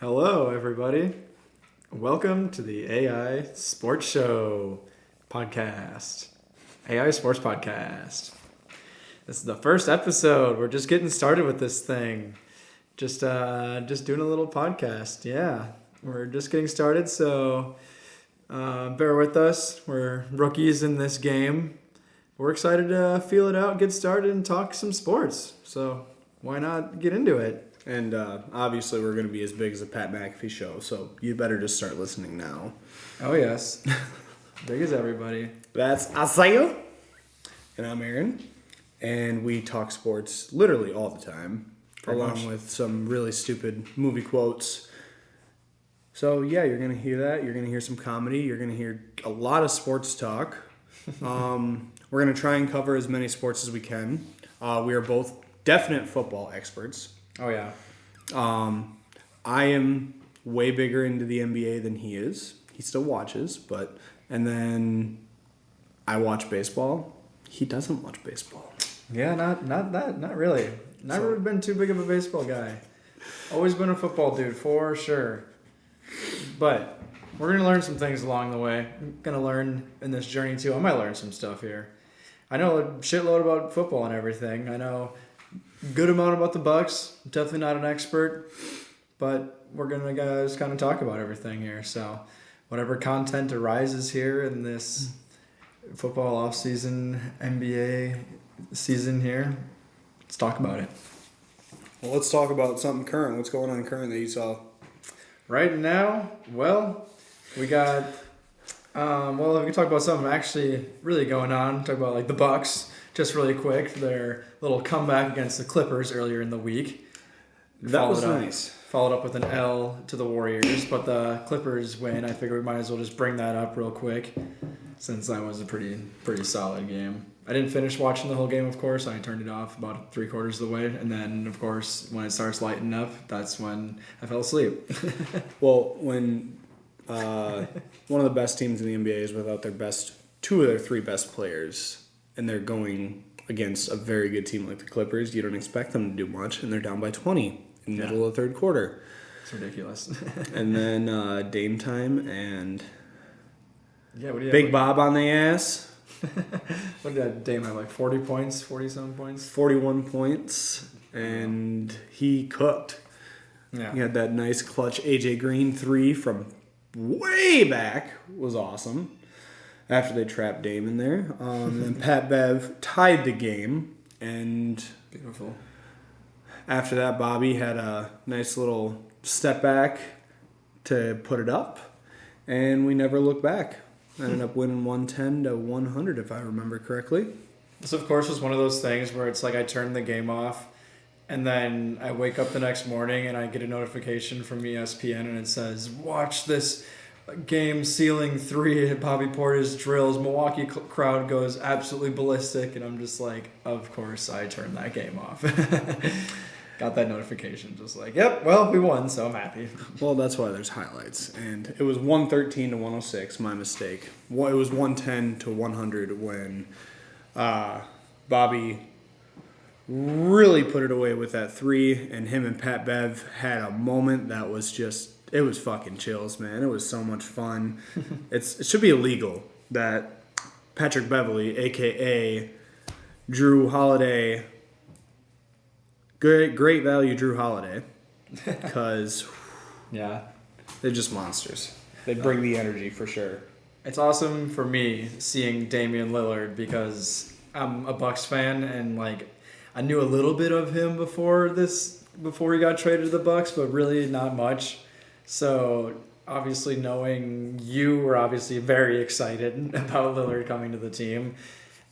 Hello, everybody. Welcome to the AI Sports Show podcast. AI Sports Podcast. This is the first episode. We're just getting started with this thing. Just doing a little podcast. Yeah, we're just getting started, so bear with us. We're rookies in this game. We're excited to feel it out, get started, and talk some sports. So why not get into it? And obviously we're going to be as big as a Pat McAfee show, so you better just start listening now. Oh, yes. Big as everybody. That's Asayo. And I'm Aaron. And we talk sports literally all the time, along with some really stupid movie quotes. So, yeah, you're going to hear that. You're going to hear some comedy. You're going to hear a lot of sports talk. We're going to try and cover as many sports as we can. We are both definite football experts. Oh, yeah. I am way bigger into the NBA than he is. He still watches, and then I watch baseball. He doesn't watch baseball. Yeah, not really. Never been too big of a baseball guy. Always been a football dude, for sure. But we're going to learn some things along the way. I'm going to learn in this journey, too. I might learn some stuff here. I know a shitload about football and everything. I know good amount about the Bucks. Definitely not an expert, but we're gonna just kind of talk about everything here. So, whatever content arises here in this football off-season NBA season here, let's talk about it. Well, let's talk about something current. What's going on current that you saw? Right now, well, we got. We can talk about something actually really going on. Talk about like the Bucks. Just really quick, their little comeback against the Clippers earlier in the week. That was nice. Followed up with an L to the Warriors, but the Clippers win. I figure we might as well just bring that up real quick, since that was a pretty solid game. I didn't finish watching the whole game, of course. I turned it off about 3/4 of the way, and then, of course, when it starts lighting up, that's when I fell asleep. Well, when one of the best teams in the NBA is without two of their three best players, and they're going against a very good team like the Clippers, you don't expect them to do much, and they're down by 20 in the middle of the third quarter. It's ridiculous. And then Dame time and Big Bob on the ass. What did Dame have, like 40 points, 40-some points? 41 points, and he cooked. Yeah. He had that nice clutch AJ Green 3 from way back. Was awesome. After they trapped Dame in there. And Pat Bev tied the game. And beautiful. After that, Bobby had a nice little step back to put it up. And we never looked back. Ended up winning 110-100, if I remember correctly. This, of course, was one of those things where it's like I turn the game off, and then I wake up the next morning and I get a notification from ESPN, and it says, watch this game ceiling 3 at Bobby Portis drills. Milwaukee crowd goes absolutely ballistic, and I'm just like, of course I turned that game off. Got that notification, just like, yep, well, we won, so I'm happy. Well, that's why there's highlights. And it was 113-106, my mistake. It was 110-100 when Bobby really put it away with that 3, and him and Pat Bev had a moment that was just, it was fucking chills, man. It was so much fun. It should be illegal that Patrick Beverley, a.k.a. Drew Holiday, great value Drew Holiday, because yeah, they're just monsters. They bring the energy for sure. It's awesome for me seeing Damian Lillard because I'm a Bucks fan, and like I knew a little bit of him before he got traded to the Bucks, but really not much. So obviously knowing you were obviously very excited about Lillard coming to the team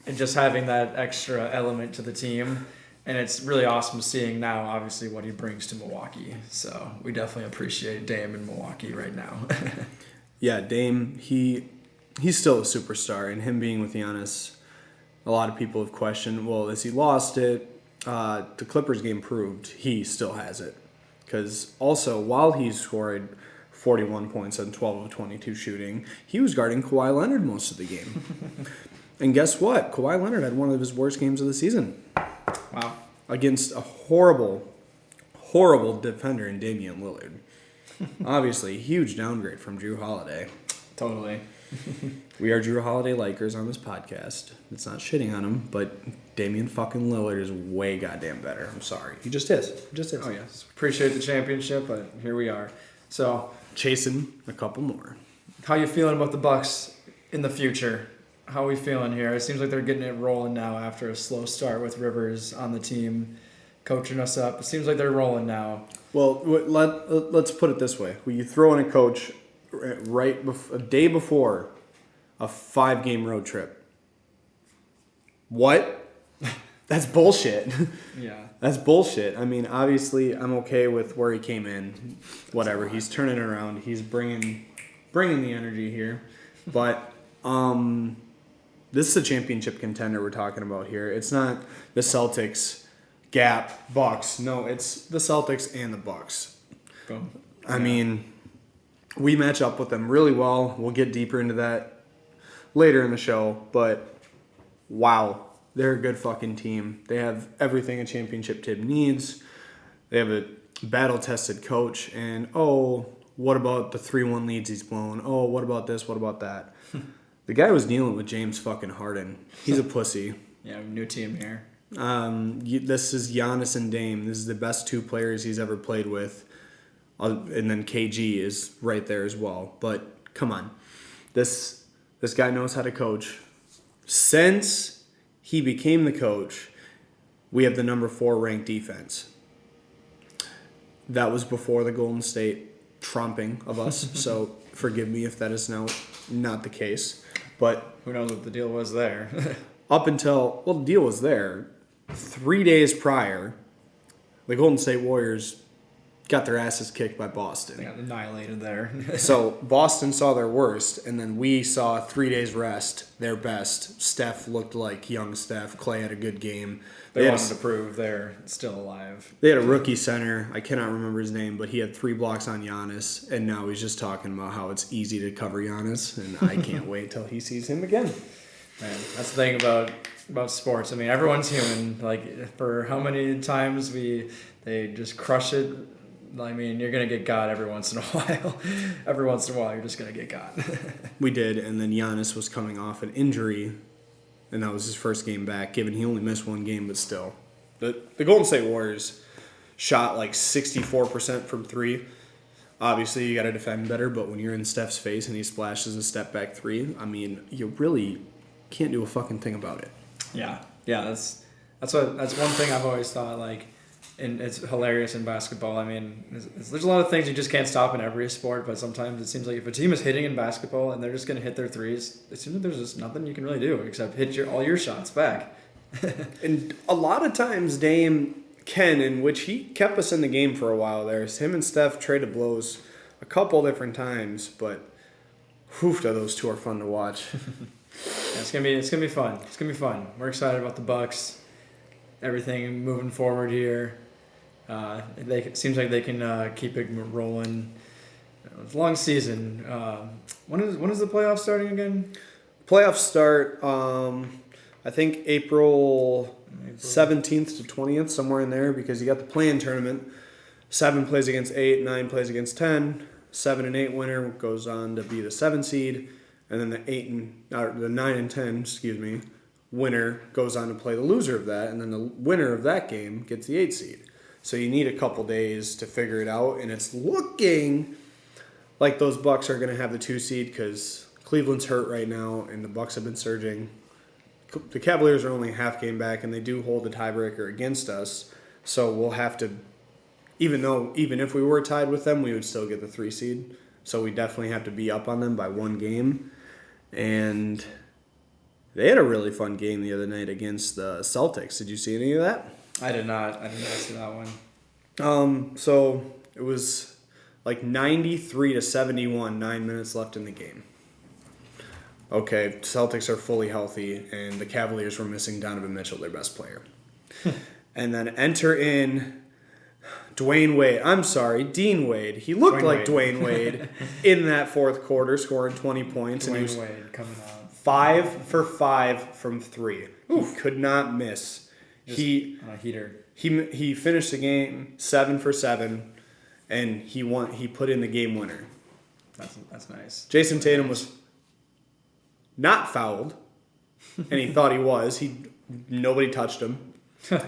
and just having that extra element to the team. And it's really awesome seeing now, obviously, what he brings to Milwaukee. So we definitely appreciate Dame in Milwaukee right now. Yeah, Dame, he's still a superstar. And him being with Giannis, a lot of people have questioned, well, as he lost it, the Clippers game proved he still has it. Because also, while he scored 41 points on 12 of 22 shooting, he was guarding Kawhi Leonard most of the game. And guess what? Kawhi Leonard had one of his worst games of the season. Wow. Against a horrible, horrible defender in Damian Lillard. Obviously, huge downgrade from Drew Holiday. Totally. We are Drew Holiday likers on this podcast. It's not shitting on him, but Damian fucking Lillard is way goddamn better. I'm sorry. He just is. He just is. Oh, yes. Appreciate the championship, but here we are. So, Chasing a couple more. how you feeling about the Bucks in the future? How are we feeling here? It seems like they're getting it rolling now after a slow start with Rivers on the team, coaching us up. It seems like they're rolling now. Well, let's put it this way. When you throw in a coach a day before a 5-game road trip. What? That's bullshit. Yeah. That's bullshit. I mean, obviously, I'm okay with where he came in. Whatever. He's turning it around. He's bringing the energy here. But this is a championship contender we're talking about here. It's not the Celtics, Gap, Bucks. No, it's the Celtics and the Bucks. Boom. I mean, we match up with them really well. We'll get deeper into that later in the show. But, wow, they're a good fucking team. They have everything a championship team needs. They have a battle-tested coach. And, what about the 3-1 leads he's blown? Oh, what about this? What about that? The guy was dealing with James fucking Harden. He's a pussy. Yeah, new team here. This is Giannis and Dame. This is the best 2 players he's ever played with. And then KG is right there as well. But come on. This guy knows how to coach. Since he became the coach, we have the number 4 ranked defense. That was before the Golden State trumping of us. So forgive me if that is now not the case. But who knows what the deal was there. up until, the deal was there. 3 days prior, the Golden State Warriors got their asses kicked by Boston. They got annihilated there. So Boston saw their worst, and then we saw 3 days rest, their best. Steph looked like young Steph. Clay had a good game. They wanted to prove they're still alive. They had a rookie center. I cannot remember his name, but he had 3 blocks on Giannis, and now he's just talking about how it's easy to cover Giannis, and I can't wait till he sees him again. Man, that's the thing about sports. I mean, everyone's human. Like, for how many times they just crush it. I mean, you're going to get got every once in a while. Every once in a while, you're just going to get got. We did, and then Giannis was coming off an injury, and that was his first game back, given he only missed 1 game, but still. The Golden State Warriors shot like 64% from 3. Obviously, you got to defend better, but when you're in Steph's face and he splashes a step-back 3, I mean, you really can't do a fucking thing about it. Yeah, that's one thing I've always thought, like, and it's hilarious in basketball. I mean, there's a lot of things you just can't stop in every sport, but sometimes it seems like if a team is hitting in basketball and they're just going to hit their threes, it seems like there's just nothing you can really do except hit all your shots back. And a lot of times Dame can, in which he kept us in the game for a while there. Him and Steph traded blows a couple different times, but those 2 are fun to watch. Yeah, it's gonna be fun. It's gonna be fun. We're excited about the Bucks. Everything moving forward here. It seems like they can keep it rolling. It's a long season. When is the playoffs starting again? Playoffs start, I think April 17th to 20th, somewhere in there, because you got the play-in tournament. 7 plays against 8, 9 plays against 10. 7 and 8 winner goes on to be the 7 seed, and then the 9 and 10, winner goes on to play the loser of that, and then the winner of that game gets the 8 seed. So you need a couple days to figure it out, and it's looking like those Bucks are going to have the 2 seed because Cleveland's hurt right now, and the Bucks have been surging. The Cavaliers are only a half game back, and they do hold the tiebreaker against us. So we'll have to, even if we were tied with them, we would still get the 3 seed. So we definitely have to be up on them by 1 game. And they had a really fun game the other night against the Celtics. Did you see any of that? I did not see that one. So it was like 93 to 71, 9 minutes left in the game. Okay, Celtics are fully healthy, and the Cavaliers were missing Donovan Mitchell, their best player. And then enter in Dean Wade. He looked like Dwayne Wade in that 4th quarter, scoring 20 points. Dwayne and he was Wade coming out. 5 for 5 from 3. He could not miss. Just on a heater. He finished the game 7 for 7, and he put in the game winner. That's nice. Jason Tatum was not fouled, and he thought he was. Nobody touched him.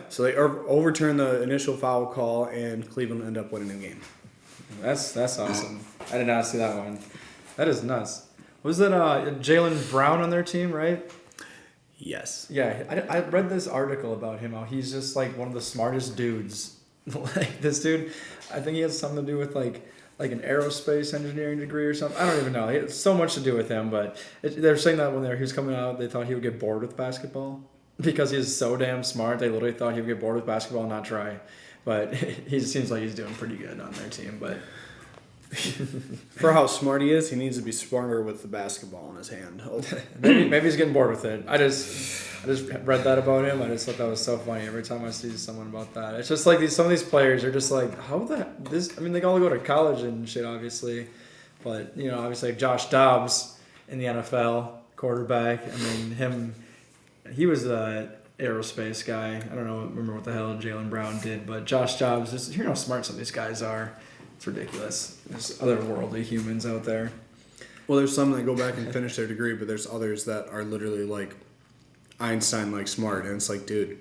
So they overturned the initial foul call, and Cleveland ended up winning the game. That's awesome. I did not see that one. That is nuts. Was it Jaylen Brown on their team, right? Yes. Yeah, I read this article about him. How he's just like one of the smartest dudes. Like this dude, I think he has something to do with like an aerospace engineering degree or something. I don't even know. It has so much to do with him. But they're saying that when he was coming out, they thought he would get bored with basketball because he's so damn smart. They literally thought he would get bored with basketball and not try. But he seems like he's doing pretty good on their team. But for how smart he is, he needs to be smarter with the basketball in his hand. maybe he's getting bored with it. I just read that about him. I just thought that was so funny. Every time I see someone about that, it's just like some of these players are just like, how this? I mean, they all go to college and shit, obviously, but obviously like Josh Dobbs in the NFL quarterback. I mean, he was a aerospace guy. I don't remember what the hell Jaylen Brown did, but Josh Dobbs. Hear how smart some of these guys are. It's ridiculous. There's otherworldly humans out there. Well, there's some that go back and finish their degree, but there's others that are literally like Einstein-like smart, and it's like, dude,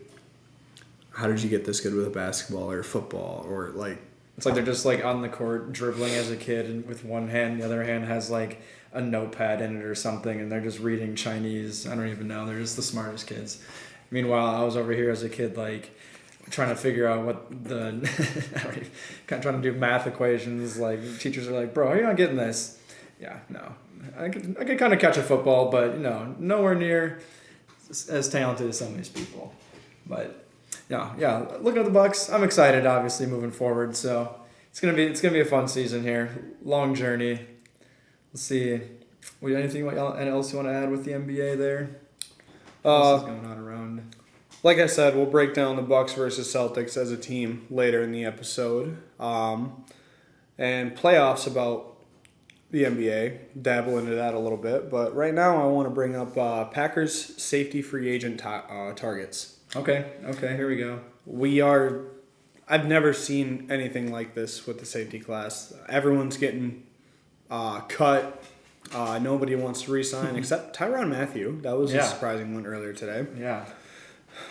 how did you get this good with basketball or football or like? It's like they're just like on the court dribbling as a kid, and with one hand, the other hand has like a notepad in it or something, and they're just reading Chinese. I don't even know. They're just the smartest kids. Meanwhile, I was over here as a kid, like trying to figure out what trying to do math equations. Like teachers are like, "Bro, how are you not getting this?" Yeah, no. I could kind of catch a football, but nowhere near as talented as some of these people. But yeah. Looking at the Bucks, I'm excited. Obviously, moving forward, so it's gonna be a fun season here. Long journey. Let's see. Anything else you want to add with the NBA there? What else is going on around? Like I said, we'll break down the Bucks versus Celtics as a team later in the episode, and playoffs about the NBA, dabble into that a little bit. But right now I want to bring up Packers safety free agent targets. Okay, here we go. I've never seen anything like this with the safety class. Everyone's getting cut. Nobody wants to re-sign except Tyrann Mathieu. That was a surprising one earlier today. Yeah.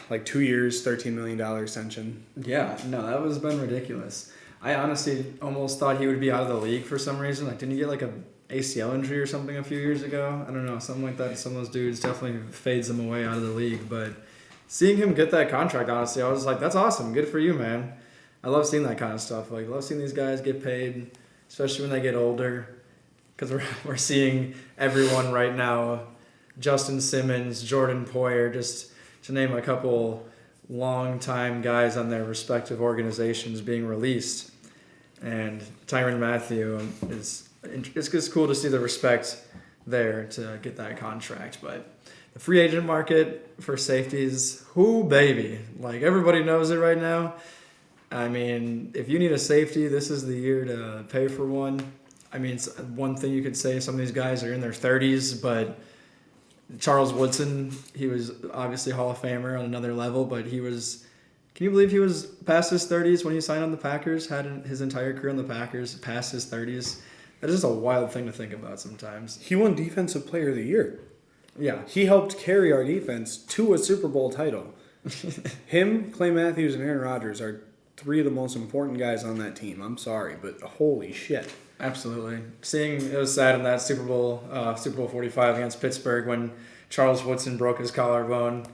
Like 2 years, $13 million extension. Yeah, no, that was been ridiculous. I honestly almost thought he would be out of the league for some reason. Like, didn't he get like a ACL injury or something a few years ago? I don't know, something like that. Some of those dudes definitely fades them away out of the league. But seeing him get that contract, honestly, I was like, that's awesome. Good for you, man. I love seeing that kind of stuff. Like, I love seeing these guys get paid, especially when they get older. Because we're seeing everyone right now, Justin Simmons, Jordan Poyer, just to name a couple long-time guys on their respective organizations being released. And Tyrann Mathieu, it's just cool to see the respect there to get that contract. But the free agent market for safeties, whoo baby. Like, everybody knows it right now. I mean, if you need a safety, this is the year to pay for one. I mean, it's one thing you could say, some of these guys are in their 30s, but Charles Woodson, he was obviously Hall of Famer on another level, but he was, can you believe he was past his 30s when he signed on the Packers, had his entire career on the Packers past his 30s? That is just a wild thing to think about sometimes. He won Defensive Player of the Year. Yeah. He helped carry our defense to a Super Bowl title. Him, Clay Matthews, and Aaron Rodgers are three of the most important guys on that team. I'm sorry, but holy shit. Absolutely. It was sad in that Super Bowl 45 against Pittsburgh when Charles Woodson broke his collarbone.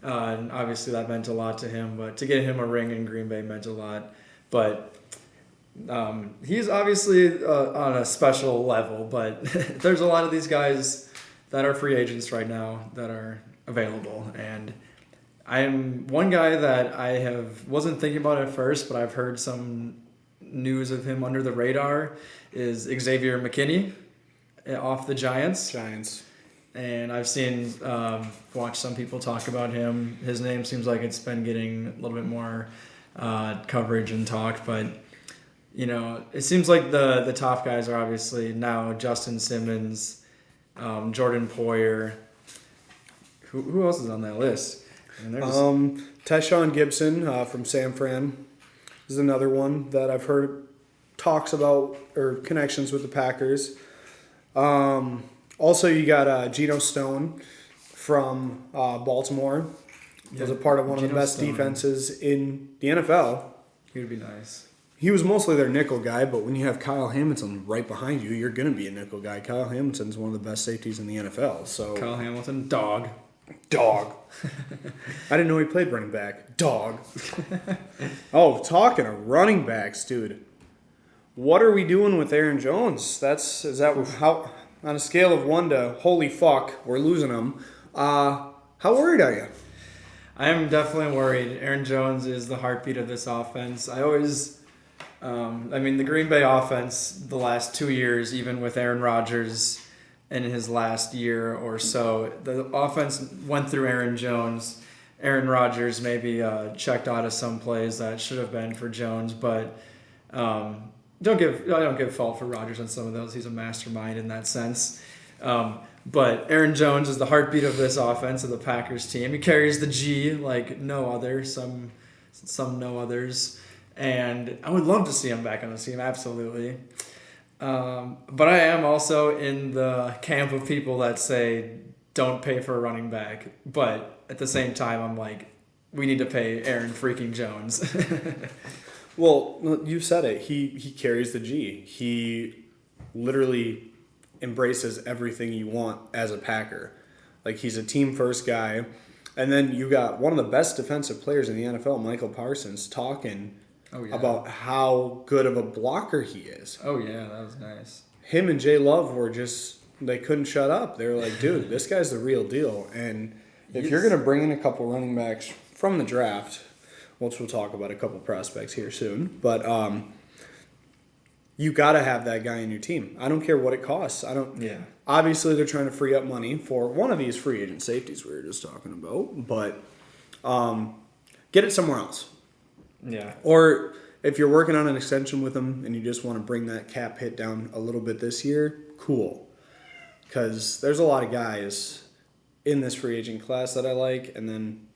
And obviously that meant a lot to him, but to get him a ring in Green Bay meant a lot. But he's obviously on a special level, but there's a lot of these guys that are free agents right now that are available. And I'm one guy that wasn't thinking about at first, but I've heard some news of him under the radar is Xavier McKinney off the Giants. And I've watched some people talk about him. His name seems like it's been getting a little bit more coverage and talk, but it seems like the top guys are obviously now Justin Simmons, Jordan Poyer. Who else is on that list? Tyshawn Gibson from San Fran is another one that I've heard talks about or connections with the Packers. Also, you got Geno Stone from Baltimore. Yeah, Was a part of one of the Geno best Stone. defenses in the NFL. He would be nice. He was mostly their nickel guy, but when you have Kyle Hamilton right behind you, you're going to be a nickel guy. Kyle Hamilton's one of the best safeties in the NFL. So Kyle Hamilton, dog. Dog. I didn't know he played running back. Dog. Oh, talking of running backs, dude. What are we doing with Aaron Jones? Is that how on a scale of 1 to holy fuck, we're losing him. How worried are you? I am definitely worried. Aaron Jones is the heartbeat of this offense. The Green Bay offense the last 2 years, even with Aaron Rodgers in his last year or so, the offense went through Aaron Jones. Aaron Rodgers maybe checked out of some plays that should have been for Jones, but I don't give fault for Rodgers on some of those. He's a mastermind in that sense. But Aaron Jones is the heartbeat of this offense of the Packers team. He carries the G like no other, some no others. And I would love to see him back on the team, absolutely. But I am also in the camp of people that say don't pay for a running back. But at the same time, I'm like, we need to pay Aaron freaking Jones. Well, you said it. He carries the G. He literally embraces everything you want as a Packer. Like, he's a team-first guy. And then you got one of the best defensive players in the NFL, Michael Parsons, talking about how good of a blocker he is. Oh, yeah, that was nice. Him and Jay Love were just, they couldn't shut up. They were like, dude, this guy's the real deal. And if you're going to bring in a couple running backs from the draft, which we'll talk about a couple prospects here soon, but you got to have that guy in your team. I don't care what it costs. Obviously, they're trying to free up money for one of these free agent safeties we were just talking about, but get it somewhere else. Yeah. Or if you're working on an extension with them and you just want to bring that cap hit down a little bit this year, cool. Because there's a lot of guys in this free agent class that I like, and then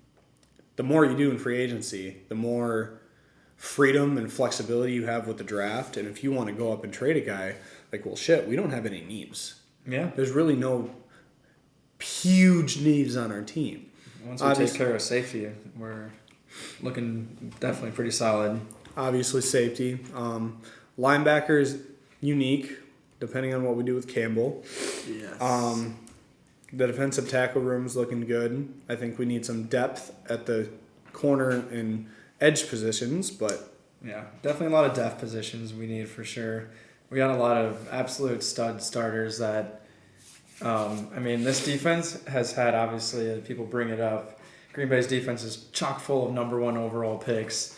the more you do in free agency, the more freedom and flexibility you have with the draft. And if you want to go up and trade a guy, like, well, shit, we don't have any needs. Yeah. There's really no huge needs on our team. Once we take care of safety, we're looking definitely pretty solid. Obviously, safety. Linebacker is unique, depending on what we do with Campbell. Yes. The defensive tackle room is looking good. I think we need some depth at the corner and edge positions, but yeah, definitely a lot of depth positions we need for sure. We got a lot of absolute stud starters that, this defense has had, obviously, people bring it up, Green Bay's defense is chock full of number 1 overall picks,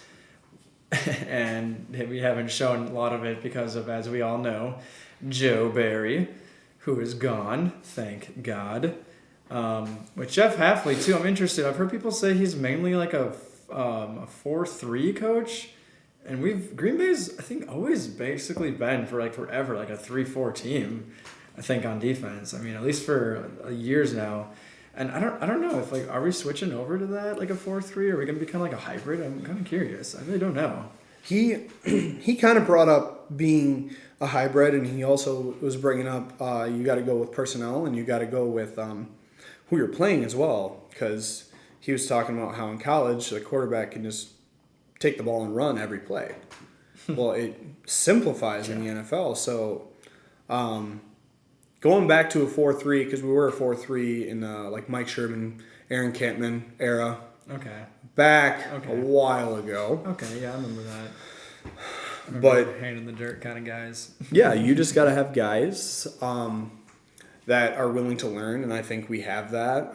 and we haven't shown a lot of it because of, as we all know, Joe Barry, who is gone, thank God. With Jeff Hafley, too, I'm interested. I've heard people say he's mainly like a 4-3 coach, and Green Bay's, I think, always basically been for like forever like a 3-4 team, I think, on defense. At least for years now. And I don't know if, like, are we switching over to that, like a 4-3? Are we going to be kind of like a hybrid? I'm kind of curious. I really don't know. He kind of brought up being a hybrid, and he also was bringing up you got to go with personnel, and you got to go with who you're playing as well, because he was talking about how in college the quarterback can just take the ball and run every play. Well, it simplifies in the NFL. So going back to a 4-3, because we were a 4-3 in the like Mike Sherman, Aaron Campman era. Okay. Back a while ago. Okay, yeah, I remember that. But hand in the dirt kind of guys. Yeah, you just got to have guys that are willing to learn, and I think we have that.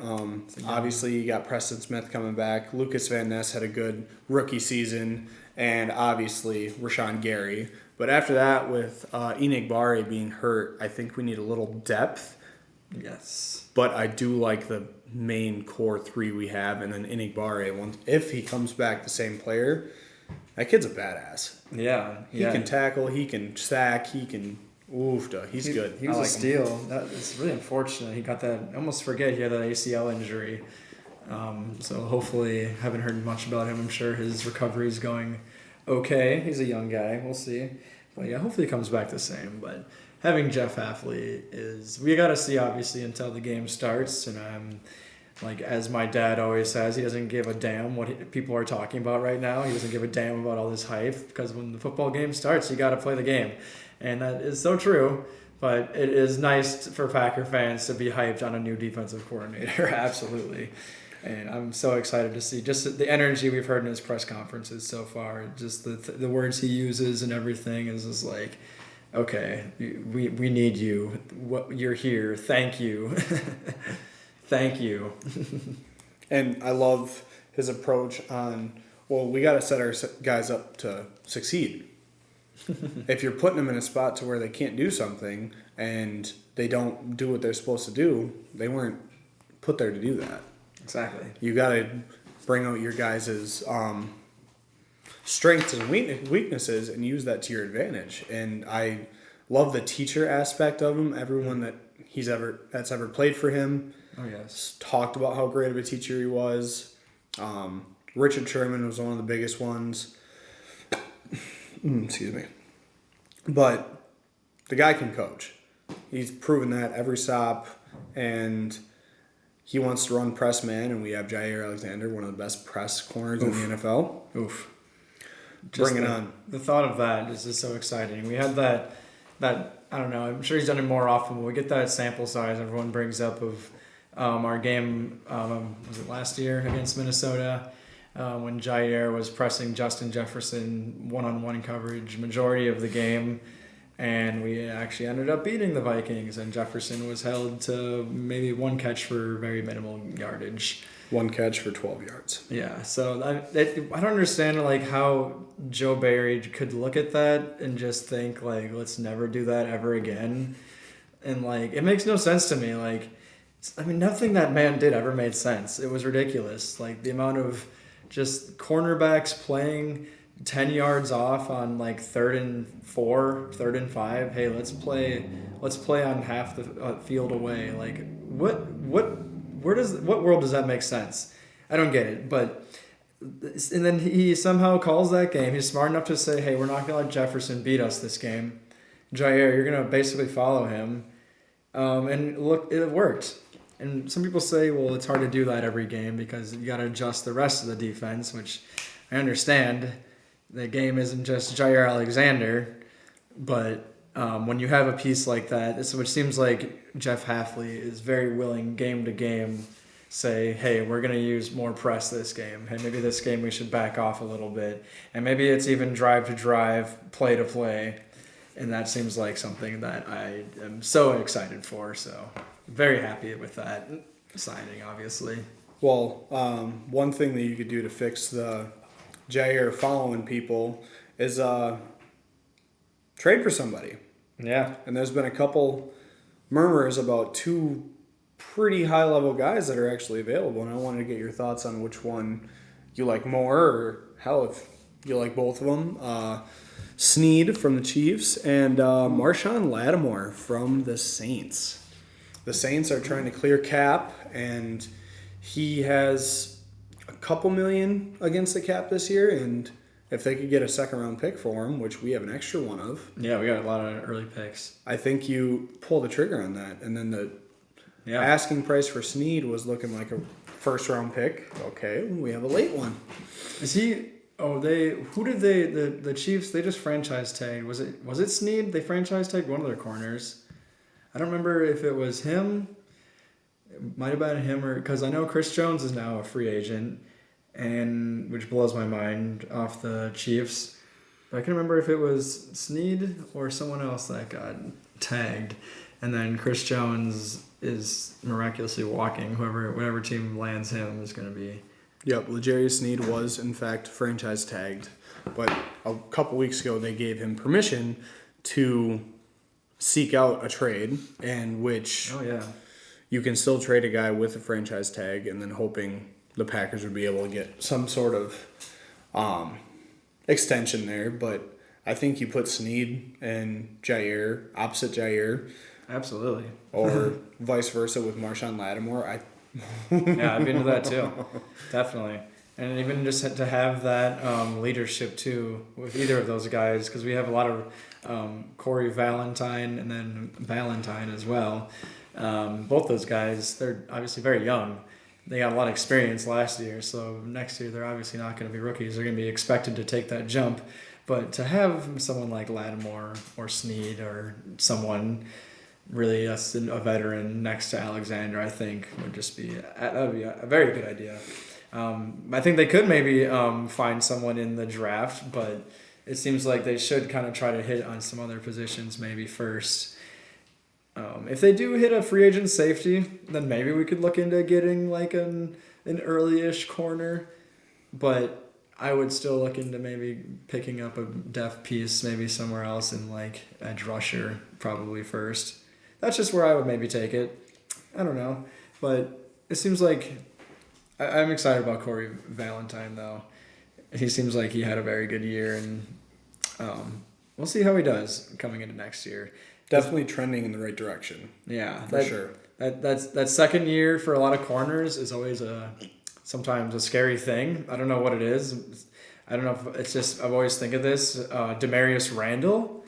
Obviously, you got Preston Smith coming back. Lucas Van Ness had a good rookie season, and obviously Rashawn Gary. But after that, with Enagbare being hurt, I think we need a little depth. Yes. But I do like the main core 3 we have, and then Enagbare, if he comes back the same player, that kid's a badass. Yeah. He can tackle, he can sack, he can... he's good. He was a steal. It's really unfortunate. He got that... I almost forget he had that ACL injury. So hopefully, haven't heard much about him. I'm sure his recovery is going okay. He's a young guy. We'll see. But yeah, hopefully it comes back the same. But having Jeff Hafley we got to see obviously until the game starts, and I'm like, as my dad always says, he doesn't give a damn what people are talking about right now. He doesn't give a damn about all this hype, because when the football game starts, you got to play the game, and that is so true. But it is nice for Packer fans to be hyped on a new defensive coordinator, absolutely. And I'm so excited to see just the energy we've heard in his press conferences so far. Just the words he uses and everything is just like, okay, we need you. You're here. Thank you. Thank you. And I love his approach on, well, we got to set our guys up to succeed. If you're putting them in a spot to where they can't do something and they don't do what they're supposed to do, they weren't put there to do that. Exactly. You got to bring out your guys' strengths and weaknesses and use that to your advantage. And I love the teacher aspect of him. Everyone that's ever played for him, oh yes, talked about how great of a teacher he was. Richard Sherman was one of the biggest ones. Excuse me. But the guy can coach. He's proven that every stop, and he wants to run press man, and we have Jair Alexander, one of the best press corners in the NFL. Oof. Bring it on. The thought of that is just so exciting. We had that I don't know, I'm sure he's done it more often, but we get that sample size everyone brings up of our game, was it last year against Minnesota, when Jair was pressing Justin Jefferson one-on-one coverage majority of the game, and we actually ended up beating the Vikings, and Jefferson was held to maybe one catch for very minimal yardage. One catch for 12 yards. Yeah, so I don't understand like how Joe Barry could look at that and just think like, let's never do that ever again. And like, it makes no sense to me. Like, I mean, nothing that man did ever made sense. It was ridiculous. Like the amount of just cornerbacks playing 10 yards off on like 3rd and 4, 3rd and 5. Hey, let's play on half the field away. Like what world does that make sense? I don't get it. But and then he somehow calls that game. He's smart enough to say, hey, we're not gonna let Jefferson beat us this game. Jair, you're gonna basically follow him. And look, it worked. And some people say, well, it's hard to do that every game because you got to adjust the rest of the defense, which I understand. The game isn't just Jair Alexander, but when you have a piece like that, which seems like Jeff Hafley is very willing game to game, say, hey, we're going to use more press this game. Hey, maybe this game we should back off a little bit. And maybe it's even drive to drive, play to play. And that seems like something that I am so excited for. So very happy with that signing, obviously. Well, one thing that you could do to fix the Jair following people is trade for somebody. Yeah. And there's been a couple murmurs about 2 pretty high-level guys that are actually available, and I wanted to get your thoughts on which one you like more, or hell, if you like both of them. Snead from the Chiefs and Marshawn Lattimore from the Saints. The Saints are trying to clear cap, and he has a couple million against the cap this year, and if they could get a second-round pick for him, which we have an extra one of. Yeah, we got a lot of early picks. I think you pull the trigger on that, and then the asking price for Snead was looking like a first-round pick. Okay, we have a late one. Is he... Oh, the Chiefs, they just franchise tagged. Was it Snead? They franchise tagged one of their corners. I don't remember if it was him. It might have been him, or because I know Chris Jones is now a free agent, and which blows my mind off the Chiefs. But I can remember if it was Snead or someone else that got tagged, and then Chris Jones is miraculously walking. Whatever team lands him is going to be. Yep, L'Jarius Snead was, in fact, franchise tagged. But a couple weeks ago, they gave him permission to seek out a trade, and which you can still trade a guy with a franchise tag, and then hoping the Packers would be able to get some sort of extension there. But I think you put Snead and Jair, opposite Jair. Absolutely. Or vice versa with Marshawn Lattimore. Yeah, I've been into that too. Definitely. And even just to have that leadership too with either of those guys, because we have a lot of Corey Valentine and then Valentine as well. Both those guys, they're obviously very young. They got a lot of experience last year, so next year they're obviously not going to be rookies. They're going to be expected to take that jump. But to have someone like Lattimore or Snead or someone really a veteran next to Alexander, I think would just be a very good idea. I think they could maybe find someone in the draft, but it seems like they should kind of try to hit on some other positions maybe first. If they do hit a free agent safety, then maybe we could look into getting like an early-ish corner. But I would still look into maybe picking up a depth piece maybe somewhere else in like edge rusher probably first. That's just where I would maybe take it. I don't know. But it seems like I'm excited about Corey Valentine, though. He seems like he had a very good year, and we'll see how he does coming into next year. Definitely trending in the right direction. Yeah, for sure. That second year for a lot of corners is always sometimes a scary thing. I don't know what it is. I don't know if it's just I've always think of this. Demarius Randall,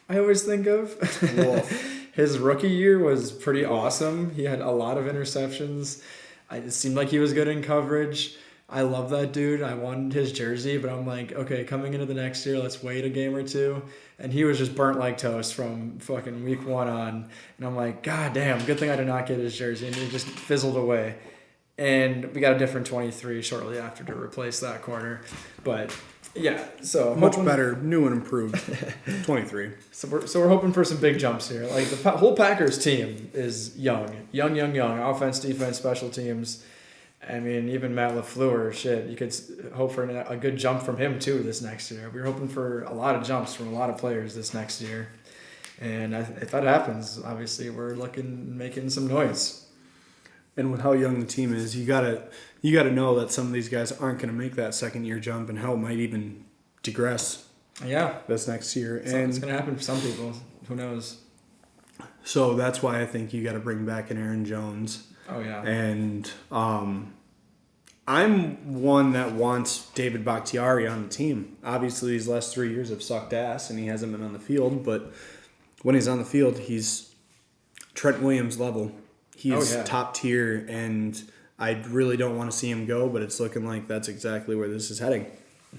I always think of. His rookie year was pretty awesome. He had a lot of interceptions. It seemed like he was good in coverage. I love that dude. I wanted his jersey, but I'm like, okay, coming into the next year, let's wait a game or two. And he was just burnt like toast from fucking week 1 on. And I'm like, God damn, good thing I did not get his jersey. And he just fizzled away. And we got a different 23 shortly after to replace that corner. But yeah, so much better, new and improved 23. So we're hoping for some big jumps here. Like the whole Packers team is young. Offense, defense, special teams. I mean, even Matt LaFleur, shit, you could hope for a good jump from him too this next year. We're hoping for a lot of jumps from a lot of players this next year. And if that happens, obviously we're making some noise. And with how young the team is, you gotta know that some of these guys aren't gonna make that second year jump, and hell might even digress. Yeah, this next year, and it's gonna happen for some people. Who knows? So that's why I think you got to bring back an Aaron Jones. Oh yeah. And I'm one that wants David Bakhtiari on the team. Obviously, these last 3 years have sucked ass, and he hasn't been on the field. But when he's on the field, he's Trent Williams level. He's top tier, and I really don't want to see him go, but it's looking like that's exactly where this is heading.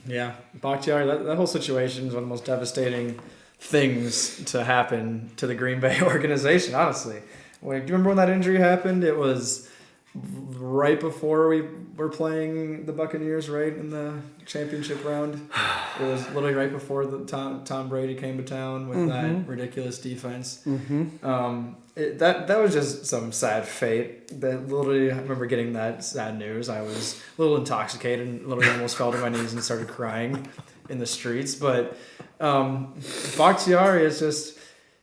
Yeah, Bakhtiari, that whole situation is one of the most devastating things to happen to the Green Bay organization, honestly. Do you remember when that injury happened? It was right before we were playing the Buccaneers, right, in the championship round. It was literally right before the Tom Brady came to town with that ridiculous defense. That was just some sad fate. That literally, I remember getting that sad news. I was a little intoxicated and literally almost fell to my knees and started crying in the streets. But Bakhtiari is just,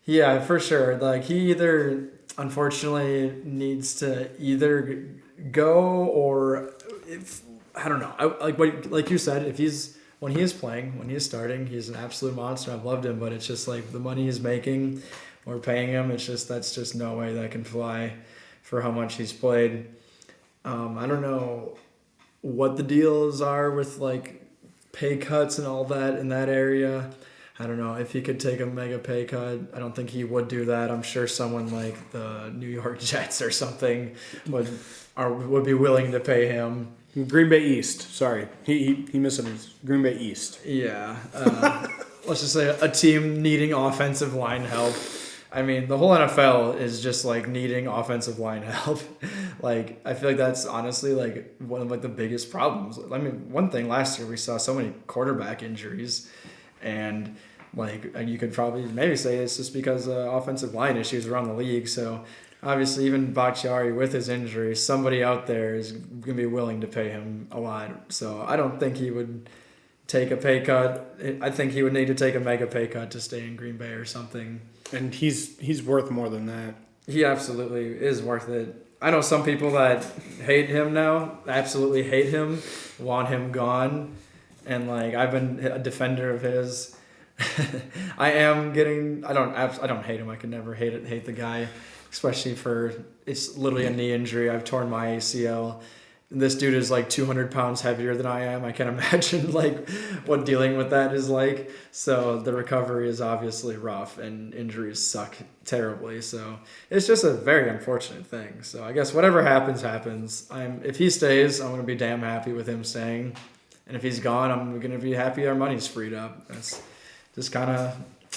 yeah, for sure. Like, he either, unfortunately, needs to either go or, I don't know. Like you said, when he is playing, when he is starting, he's an absolute monster. I've loved him, but it's just like the money he's making, we're paying him. That's just no way that can fly for how much he's played. I don't know what the deals are with like pay cuts and all that in that area. I don't know if he could take a mega pay cut. I don't think he would do that. I'm sure someone like the New York Jets or something would be willing to pay him. Green Bay East. Sorry, he misunderstood. Green Bay East. Yeah. Let's just say a team needing offensive line help. I mean, the whole NFL is just like needing offensive line help. Like, I feel like that's honestly like one of like the biggest problems. I mean, one thing last year we saw so many quarterback injuries, and like you could probably maybe say it's just because offensive line issues around the league. So obviously, even Bakhtiari with his injury, somebody out there is going to be willing to pay him a lot. So I don't think he would take a pay cut. I think he would need to take a mega pay cut to stay in Green Bay or something. And he's worth more than that. He absolutely is worth it. I know some people that hate him now, absolutely hate him, want him gone. And like, I've been a defender of his. I don't hate him. I could never hate the guy, especially it's literally a knee injury. I've torn my ACL, this dude is like 200 pounds heavier than I am. I can't imagine like what dealing with that is like. So the recovery is obviously rough and injuries suck terribly. So it's just a very unfortunate thing. So I guess whatever happens, happens. If he stays, I'm going to be damn happy with him staying. And if he's gone, I'm going to be happy our money's freed up. That's just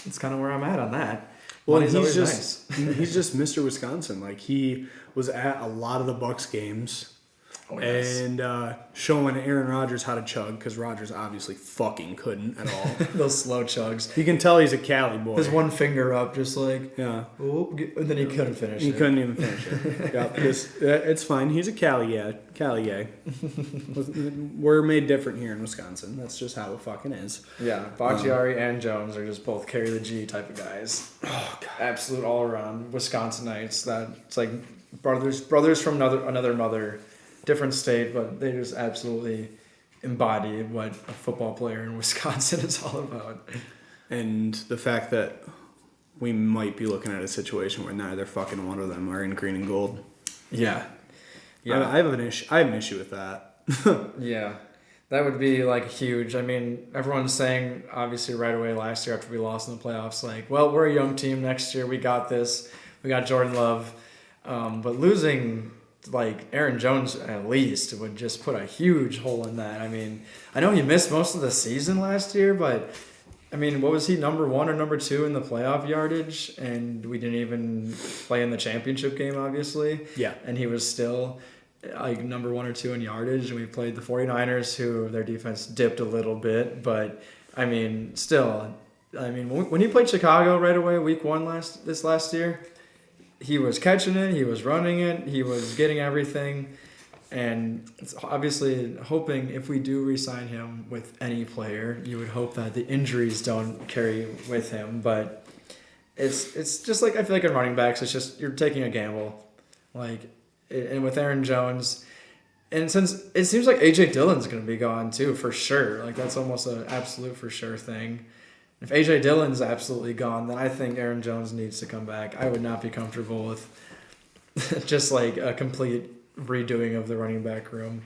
it's kind of where I'm at on that. Well, Money's he's always just nice. he's just Mr. Wisconsin. Like he was at a lot of the Bucks games. Oh, yes. And showing Aaron Rodgers how to chug, because Rodgers obviously fucking couldn't at all. Those slow chugs. You can tell he's a Cali boy. His one finger up, just like, Yeah. oh, and then he couldn't finish He it. couldn't even finish it. Yep, it's fine. He's a Cali guy. We're made different here in Wisconsin. That's just how it fucking is. Yeah, Bakhtiari and Jones are just both carry the G type of guys. Oh, God. Absolute all around Wisconsinites. That it's like brothers from another mother, different state, but they just absolutely embody what a football player in Wisconsin is all about. And the fact that we might be looking at a situation where neither fucking one of them are in green and gold. Yeah, I have an issue with that. yeah. That would be like huge. I mean, everyone's saying obviously right away last year after we lost in the playoffs, like, well, we're a young team next year. We got this. We got Jordan Love. But losing like Aaron Jones at least would just put a huge hole in that. I mean, I know he missed most of the season last year, but I mean, what was he, number 1 or number 2 in the playoff yardage? And we didn't even play in the championship game, obviously. Yeah. And he was still like number 1 or 2 in yardage. And we played the 49ers, who their defense dipped a little bit. But I mean, still, I mean, when he played Chicago right away, week 1 this last year, he was catching it, he was running it, he was getting everything. And it's obviously hoping if we do re-sign him with any player, you would hope that the injuries don't carry with him. But it's just like, I feel like in running backs, it's just you're taking a gamble. Like, and with Aaron Jones, and since it seems like A.J. Dillon's going to be gone too, for sure. Like, that's almost an absolute for sure thing. If A.J. Dillon's absolutely gone, then I think Aaron Jones needs to come back. I would not be comfortable with just like a complete redoing of the running back room.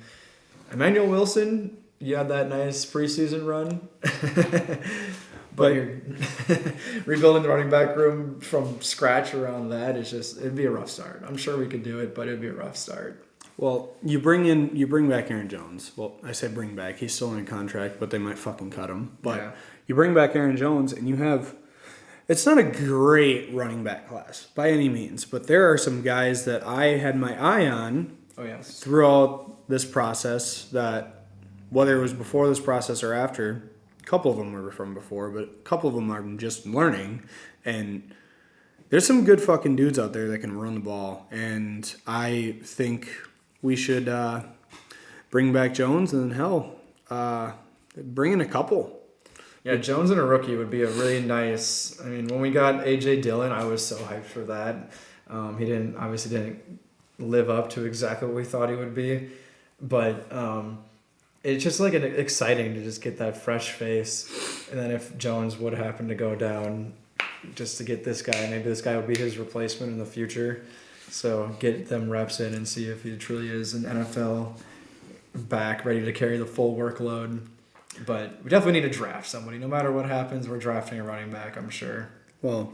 Emmanuel Wilson, you had that nice preseason run. But you're rebuilding the running back room from scratch around that, it'd be a rough start. I'm sure we could do it, but it'd be a rough start. Well, you bring back Aaron Jones. Well, I say bring back. He's still in a contract, but they might fucking cut him. But Yeah. you bring back Aaron Jones, and you have. It's not a great running back class by any means, but there are some guys that I had my eye on Oh, yes. throughout this process that, whether it was before this process or after, a couple of them were from before, but a couple of them are just learning. And there's some good fucking dudes out there that can run the ball. And I think we should bring back Jones and then, bring in a couple. Yeah, Jones and a rookie would be a really nice. I mean, when we got A.J. Dillon, I was so hyped for that. He didn't live up to exactly what we thought he would be, but it's just like exciting to just get that fresh face. And then if Jones would happen to go down, just to get this guy, maybe this guy will be his replacement in the future. So get them reps in and see if he truly is an NFL back ready to carry the full workload. But we definitely need to draft somebody. No matter what happens, we're drafting a running back, I'm sure. Well,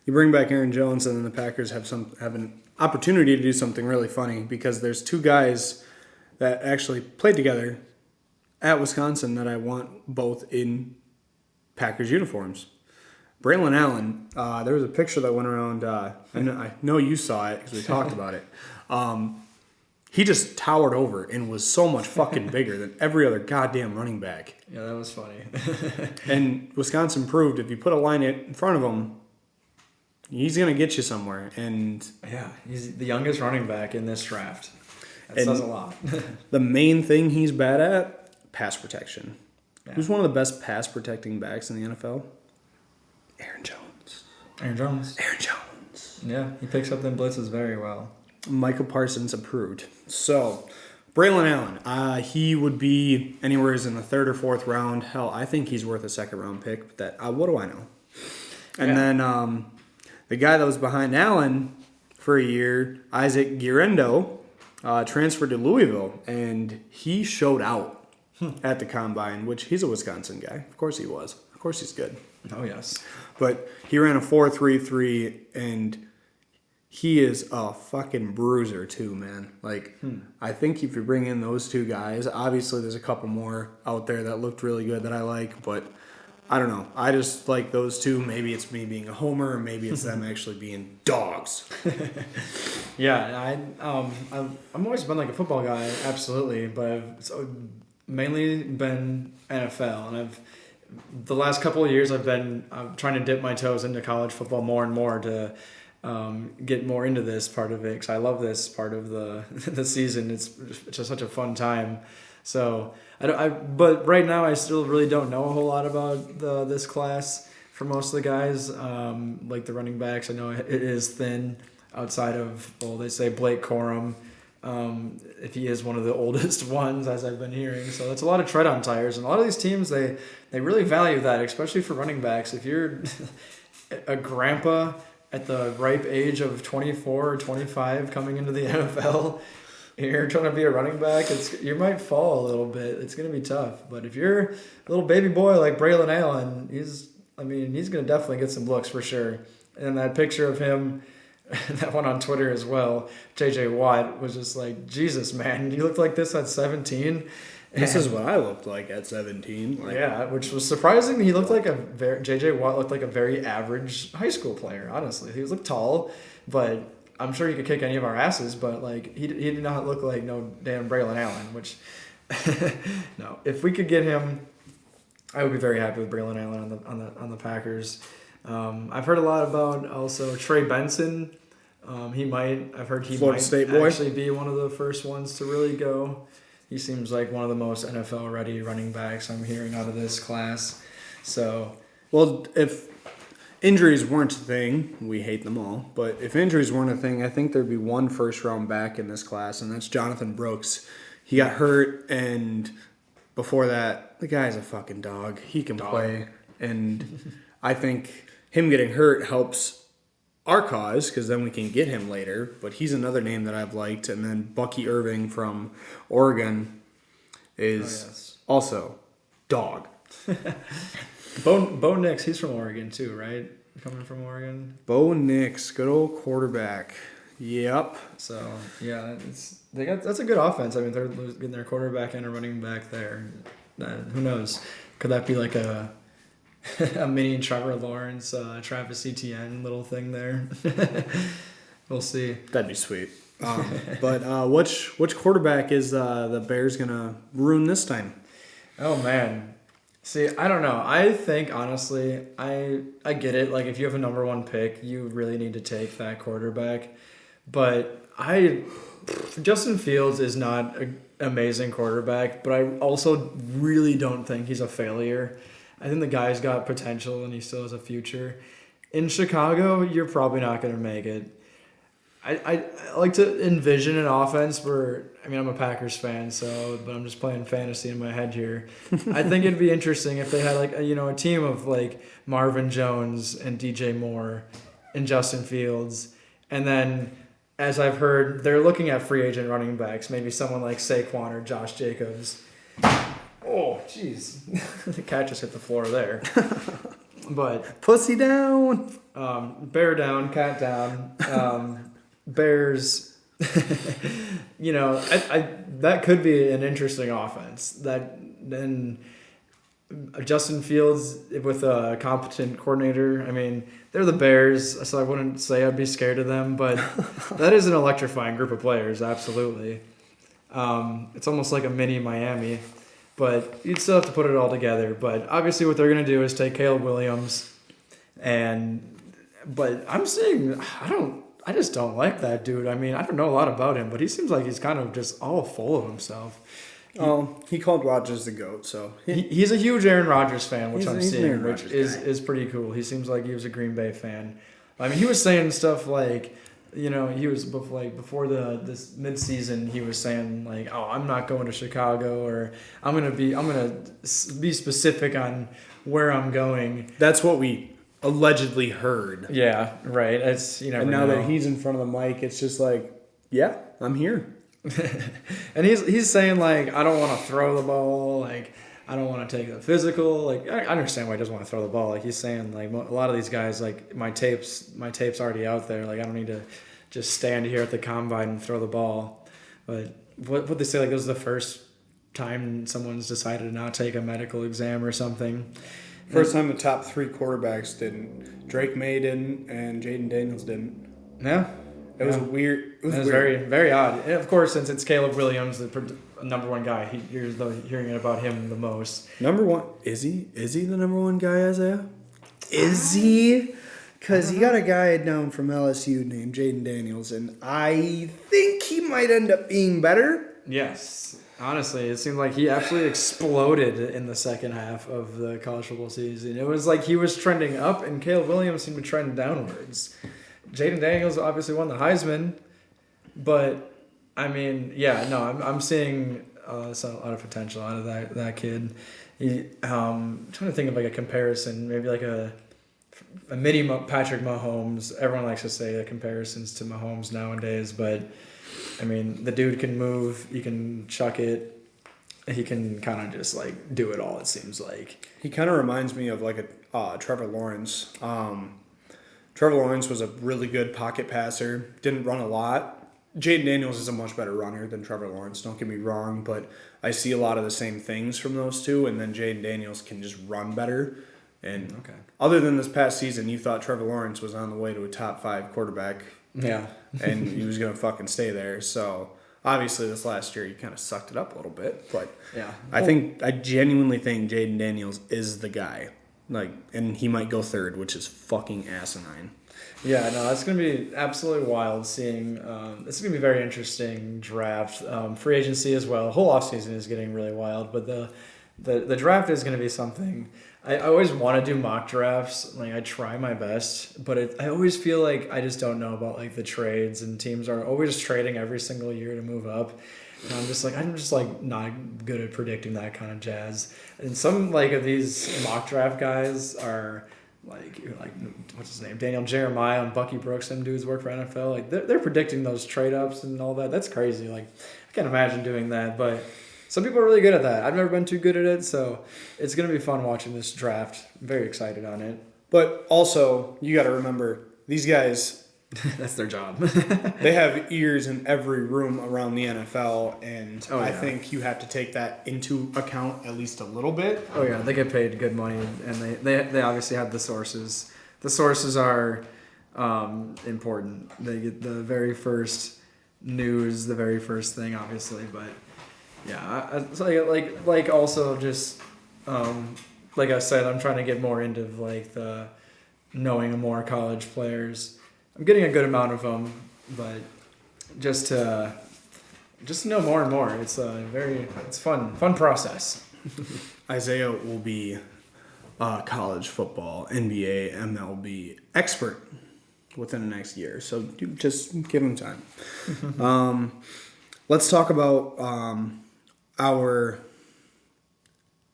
you bring back Aaron Jones, and then the Packers have an opportunity to do something really funny, because there's two guys that actually played together at Wisconsin that I want both in Packers uniforms. Braylon Allen, there was a picture that went around. I know you saw it because we talked about it. He just towered over and was so much fucking bigger than every other goddamn running back. Yeah, that was funny. And Wisconsin proved if you put a line in front of him, he's going to get you somewhere. And Yeah, he's the youngest running back in this draft. That And- says a lot. the main thing he's bad at, pass protection. Yeah. Who's one of the best pass protecting backs in the NFL? Aaron Jones. Aaron Jones. Aaron Jones. Yeah, he picks up them blitzes very well. Michael Parsons approved. So, Braylon Allen, he would be anywhere in the 3rd or 4th round. Hell, I think he's worth a 2nd round pick. But what do I know? And Yeah. then the guy that was behind Allen for a year, Isaac Guerendo, transferred to Louisville, and he showed out at the combine, which he's a Wisconsin guy. Of course he was. Of course he's good. Oh, yes. But he ran a 4.33, and he is a fucking bruiser too, man. Like, I think if you bring in those two guys, obviously there's a couple more out there that looked really good that I like, but I don't know. I just like those two. Maybe it's me being a homer, or maybe it's them actually being dogs. Yeah, I'm always been like a football guy, absolutely, but I've mainly been NFL, and the last couple of years I'm trying to dip my toes into college football more and more to get more into this part of it, because I love this part of the season. It's just such a fun time. So but right now I still really don't know a whole lot about this class for most of the guys. Like the running backs, I know it is thin outside of, well, they say Blake Corum, if he is one of the oldest ones, as I've been hearing. So that's a lot of tread on tires, and a lot of these teams they really value that, especially for running backs. If you're a grandpa at the ripe age of 24 or 25 coming into the NFL, you're trying to be a running back, you might fall a little bit. It's going to be tough. But if you're a little baby boy like Braylon Allen, he's going to definitely get some looks for sure. And that picture of him, that one on Twitter as well, JJ Watt, was just like, Jesus, man, you looked like this at 17. This is what I looked like at 17. Yeah, which was surprising. He looked like JJ Watt looked like a very average high school player, honestly. He looked tall, but I'm sure he could kick any of our asses, but like he did not look like no damn Braylon Allen, which no. If we could get him, I would be very happy with Braylon Allen on the Packers. I've heard a lot about also Trey Benson. I've heard he Florida might State boy. actually be one of the first ones to really go. He seems like one of the most NFL ready running backs I'm hearing out of this class. So, well, if injuries weren't a thing, we hate them all, but if injuries weren't a thing, I think there'd be one first-round back in this class, and that's Jonathan Brooks. He got hurt, and before that, the guy's a fucking dog. He can play, and I think him getting hurt helps our cause, because then we can get him later, but he's another name that I've liked. And then Bucky Irving from Oregon is also dog. Bo Nix, he's from Oregon too, right? Coming from Oregon. Bo Nix, good old quarterback. Yep. So yeah, that's a good offense. I mean, they're getting their quarterback and a running back there. Who knows? Could that be like a mini Trevor Lawrence, Travis Etienne little thing there? We'll see. That'd be sweet. But which quarterback is the Bears gonna ruin this time? Oh man. See, I don't know. I think, honestly, I get it. Like, if you have a number one pick, you really need to take that quarterback. But Justin Fields is not an amazing quarterback, but I also really don't think he's a failure. I think the guy's got potential and he still has a future. In Chicago, you're probably not going to make it. I like to envision an offense where, I mean, I'm a Packers fan, but I'm just playing fantasy in my head here. I think it'd be interesting if they had a team of like Marvin Jones and DJ Moore and Justin Fields. And then, as I've heard, they're looking at free agent running backs, maybe someone like Saquon or Josh Jacobs. Oh, jeez. The cat just hit the floor there. But pussy down. Bear down, cat down. Bears, that could be an interesting offense. Then Justin Fields with a competent coordinator. I mean, they're the Bears, so I wouldn't say I'd be scared of them, but that is an electrifying group of players, absolutely. It's almost like a mini Miami, but you'd still have to put it all together. But obviously what they're going to do is take Caleb Williams, but I'm seeing, I just don't like that dude. I mean, I don't know a lot about him, but he seems like he's kind of just all full of himself. He called Rodgers the GOAT, so he's a huge Aaron Rodgers fan, which I'm seeing, which is pretty cool. He seems like he was a Green Bay fan. I mean, he was saying stuff like, he was before this midseason, he was saying like, "Oh, I'm not going to Chicago," or I'm gonna be specific on where I'm going. That's what we allegedly heard. Yeah, right. It's and now that he's in front of the mic, it's just like, yeah, I'm here. And he's saying like, I don't want to throw the ball, like I don't want to take the physical. Like I understand why he doesn't want to throw the ball. Like he's saying like a lot of these guys, like my tape's already out there. Like I don't need to just stand here at the combine and throw the ball. But what they say, like it was the first time someone's decided to not take a medical exam or something. First time the top 3 quarterbacks didn't. Drake May didn't, and Jaden Daniels didn't. Yeah. It was weird. It was weird. Very, very odd. And of course, since it's Caleb Williams, the number one guy, you're hearing about him the most. Number one, is he? Is he the number one guy, Isaiah? Is he? Because he got a guy down from LSU named Jaden Daniels, and I think he might end up being better. Yes. Honestly, it seemed like he absolutely exploded in the second half of the college football season. It was like he was trending up, and Caleb Williams seemed to trend downwards. Jaden Daniels obviously won the Heisman, but I mean, yeah, no, I'm seeing a lot of potential out of that kid. I'm trying to think of like a comparison, maybe like a mini Patrick Mahomes. Everyone likes to say the comparisons to Mahomes nowadays, but I mean, the dude can move, he can chuck it, he can kind of just like do it all, it seems like. He kind of reminds me of like a Trevor Lawrence. Trevor Lawrence was a really good pocket passer, didn't run a lot. Jaden Daniels is a much better runner than Trevor Lawrence, don't get me wrong, but I see a lot of the same things from those two, and then Jaden Daniels can just run better. And other than this past season, you thought Trevor Lawrence was on the way to a top 5 quarterback. Yeah. And he was going to fucking stay there. So obviously this last year he kind of sucked it up a little bit. But yeah, I genuinely think Jaden Daniels is the guy. Like, and he might go 3rd, which is fucking asinine. Yeah, no, it's going to be absolutely wild seeing. It's going to be a very interesting draft. Free agency as well. The whole offseason is getting really wild, but the draft is going to be something. I always want to do mock drafts. Like I try my best, but I always feel like I just don't know about like the trades, and teams are always trading every single year to move up. And I'm just like not good at predicting that kind of jazz. And some like of these mock draft guys are like what's his name, Daniel Jeremiah and Bucky Brooks. Them dudes work for NFL. Like they're predicting those trade ups and all that. That's crazy. Like I can't imagine doing that, but some people are really good at that. I've never been too good at it, so it's going to be fun watching this draft. I'm very excited on it. But also, you got to remember, these guys, that's their job. They have ears in every room around the NFL, and I think you have to take that into account at least a little bit. Oh, yeah, they get paid good money, and they obviously have the sources. The sources are important. They get the very first news, the very first thing, obviously, but... Yeah, it's like also just like I said, I'm trying to get more into like the knowing more college players. I'm getting a good amount of them, but just to know more and more. It's it's fun process. Isaiah will be a college football, NBA, MLB expert within the next year, so just give him time. Let's talk about our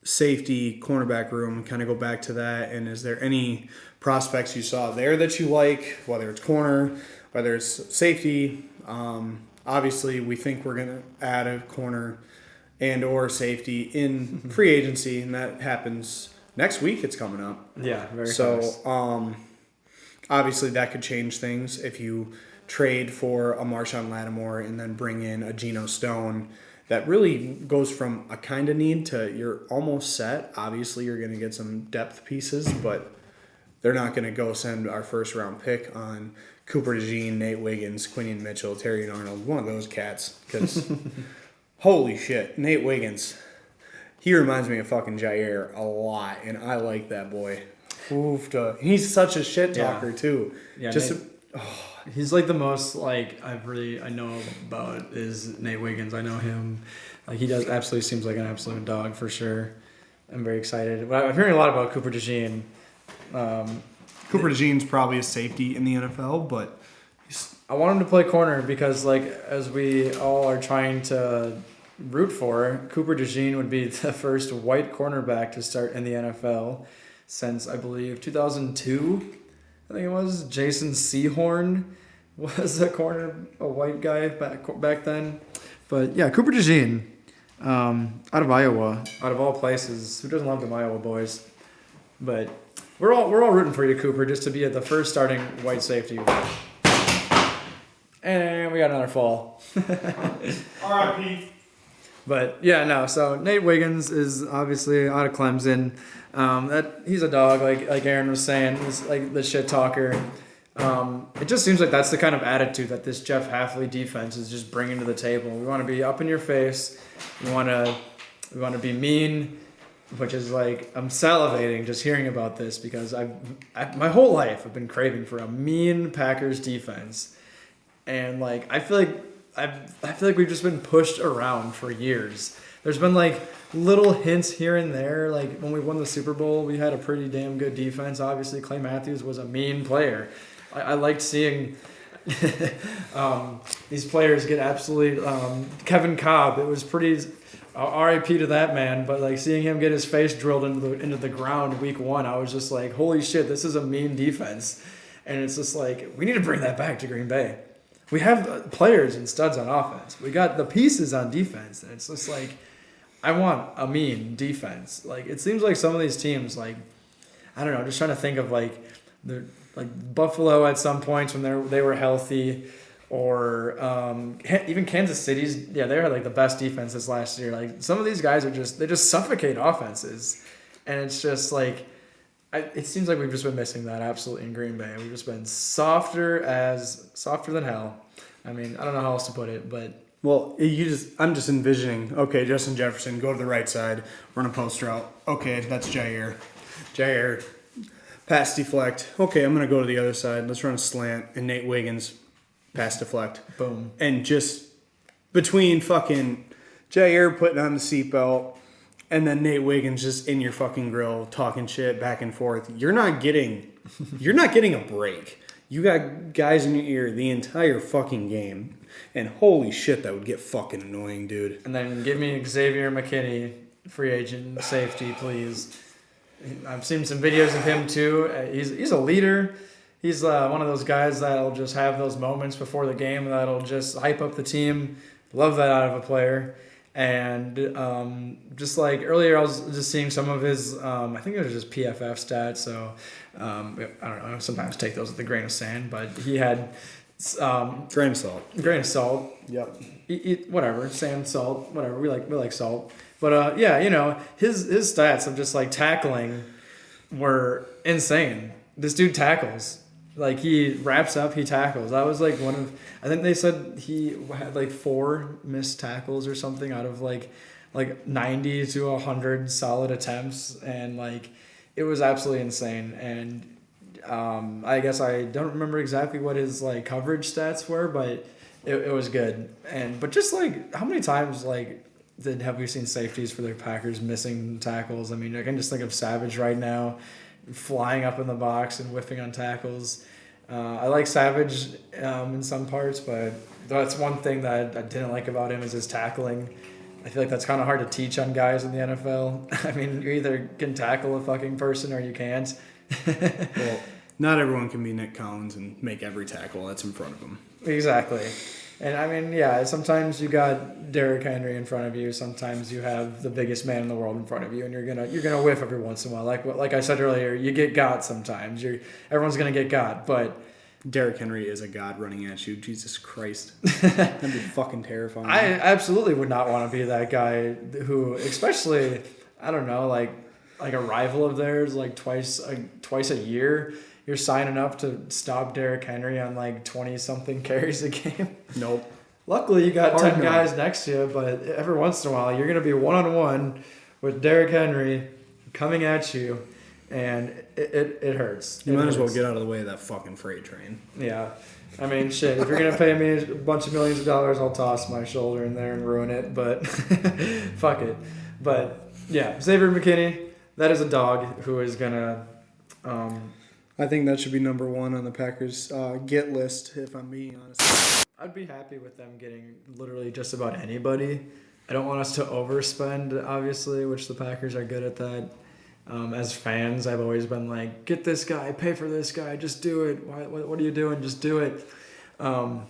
safety cornerback room, kind of go back to that. And is there any prospects you saw there that you like, whether it's corner, whether it's safety? Obviously, we think we're going to add a corner and or safety in free agency, and that happens next week. It's coming up. Yeah, very so close. Obviously that could change things if you trade for a Marshawn Lattimore and then bring in a Geno Stone. That really goes from a kind of need to you're almost set. Obviously, you're going to get some depth pieces, but they're not going to go send our first-round pick on Cooper DeJean, Nate Wiggins, Quinion Mitchell, Terry Arnold, one of those cats. Because, holy shit, Nate Wiggins, he reminds me of fucking Jair a lot, and I like that boy. He's such a shit talker, too. Yeah, just he's like the most like I know about is Nate Wiggins. I know him. Like he does absolutely seems like an absolute dog for sure. I'm very excited. But I'm hearing a lot about Cooper DeJean. Cooper DeJean's probably a safety in the NFL, but I want him to play corner because like as we all are trying to root for, Cooper DeJean would be the first white cornerback to start in the NFL since I believe 2002. I think it was Jason Sehorn was a white guy back then. But yeah, Cooper DeJean, out of Iowa, out of all places. Who doesn't love them Iowa boys? But we're all rooting for you, Cooper, just to be at the first starting white safety. And we got another fall. R.I.P. But yeah, no. So Nate Wiggins is obviously out of Clemson. That he's a dog, like Aaron was saying. He's like the shit talker. It just seems like that's the kind of attitude that this Jeff Hafley defense is just bringing to the table. We want to be up in your face. We want to be mean, which is like I'm salivating just hearing about this because my whole life I've been craving for a mean Packers defense, and like I feel like we've just been pushed around for years. There's been like little hints here and there. Like when we won the Super Bowl, we had a pretty damn good defense. Obviously, Clay Matthews was a mean player. I liked seeing these players get absolutely Kevin Cobb. It was pretty RIP to that man, but like seeing him get his face drilled into the ground week 1, I was just like, holy shit, this is a mean defense. And it's just like we need to bring that back to Green Bay. We have players and studs on offense. We got the pieces on defense, and it's just like I want a mean defense. Like it seems like some of these teams, like I don't know, I'm just trying to think of like Buffalo at some points when they were healthy, or even Kansas City's. Yeah, they had like the best defenses last year. Like some of these guys they just suffocate offenses, and it's just like it seems like we've just been missing that absolutely in Green Bay. We've just been softer than hell. I mean, I don't know how else to put it, but. Well, I'm just envisioning, okay, Justin Jefferson, go to the right side, run a post route. Okay, that's Jair. Pass deflect. Okay, I'm going to go to the other side. Let's run a slant. And Nate Wiggins, pass deflect. Boom. And just between fucking Jair putting on the seatbelt and then Nate Wiggins just in your fucking grill talking shit back and forth, you're not getting a break. You got guys in your ear the entire fucking game. And holy shit, that would get fucking annoying, dude. And then give me Xavier McKinney, free agent safety, please. I've seen some videos of him too. He's a leader. He's one of those guys that'll just have those moments before the game that'll just hype up the team. Love that out of a player. And just like earlier, I was just seeing some of his, I think it was just PFF stats. So I don't know. Sometimes take those with a grain of sand, but he had grain of salt. Grain of salt. Yep. Eat whatever, sand, salt, whatever. We like salt. But yeah, you know, his stats of just like tackling were insane. This dude tackles. Like he wraps up, he tackles. That was like I think they said he had like 4 missed tackles or something out of like 90 to 100 solid attempts, and like it was absolutely insane. And I guess I don't remember exactly what his like coverage stats were, but it was good. But just like how many times like have we seen safeties for the Packers missing tackles? I mean, I can just think of Savage right now flying up in the box and whiffing on tackles. I like Savage in some parts, but that's one thing that I didn't like about him is his tackling. I feel like that's kind of hard to teach on guys in the NFL. I mean, you either can tackle a fucking person or you can't. Well, not everyone can be Nick Collins and make every tackle that's in front of them. Exactly. And I mean, yeah, sometimes you got Derrick Henry in front of you. Sometimes you have the biggest man in the world in front of you, and you're gonna whiff every once in a while. Like I said earlier, you get got sometimes. Everyone's gonna get got, but Derrick Henry is a god running at you. Jesus Christ, that'd be fucking terrifying. I absolutely would not want to be that guy who, especially, I don't know, like a rival of theirs, like twice a year. You're signing up to stop Derrick Henry on like 20-something carries a game. Nope. Luckily, you got 10 guys next to you, but every once in a while, you're going to be one-on-one with Derrick Henry coming at you, and it hurts. You might as well get out of the way of that fucking freight train. Yeah. I mean, shit, if you're going to pay me a bunch of millions of dollars, I'll toss my shoulder in there and ruin it, but fuck it. But, yeah, Xavier McKinney, that is a dog who is going to... I think that should be number 1 on the Packers get list, if I'm being honest. I'd be happy with them getting literally just about anybody. I don't want us to overspend, obviously, which the Packers are good at that. As fans, I've always been like, get this guy, pay for this guy, just do it. What are you doing? Just do it. And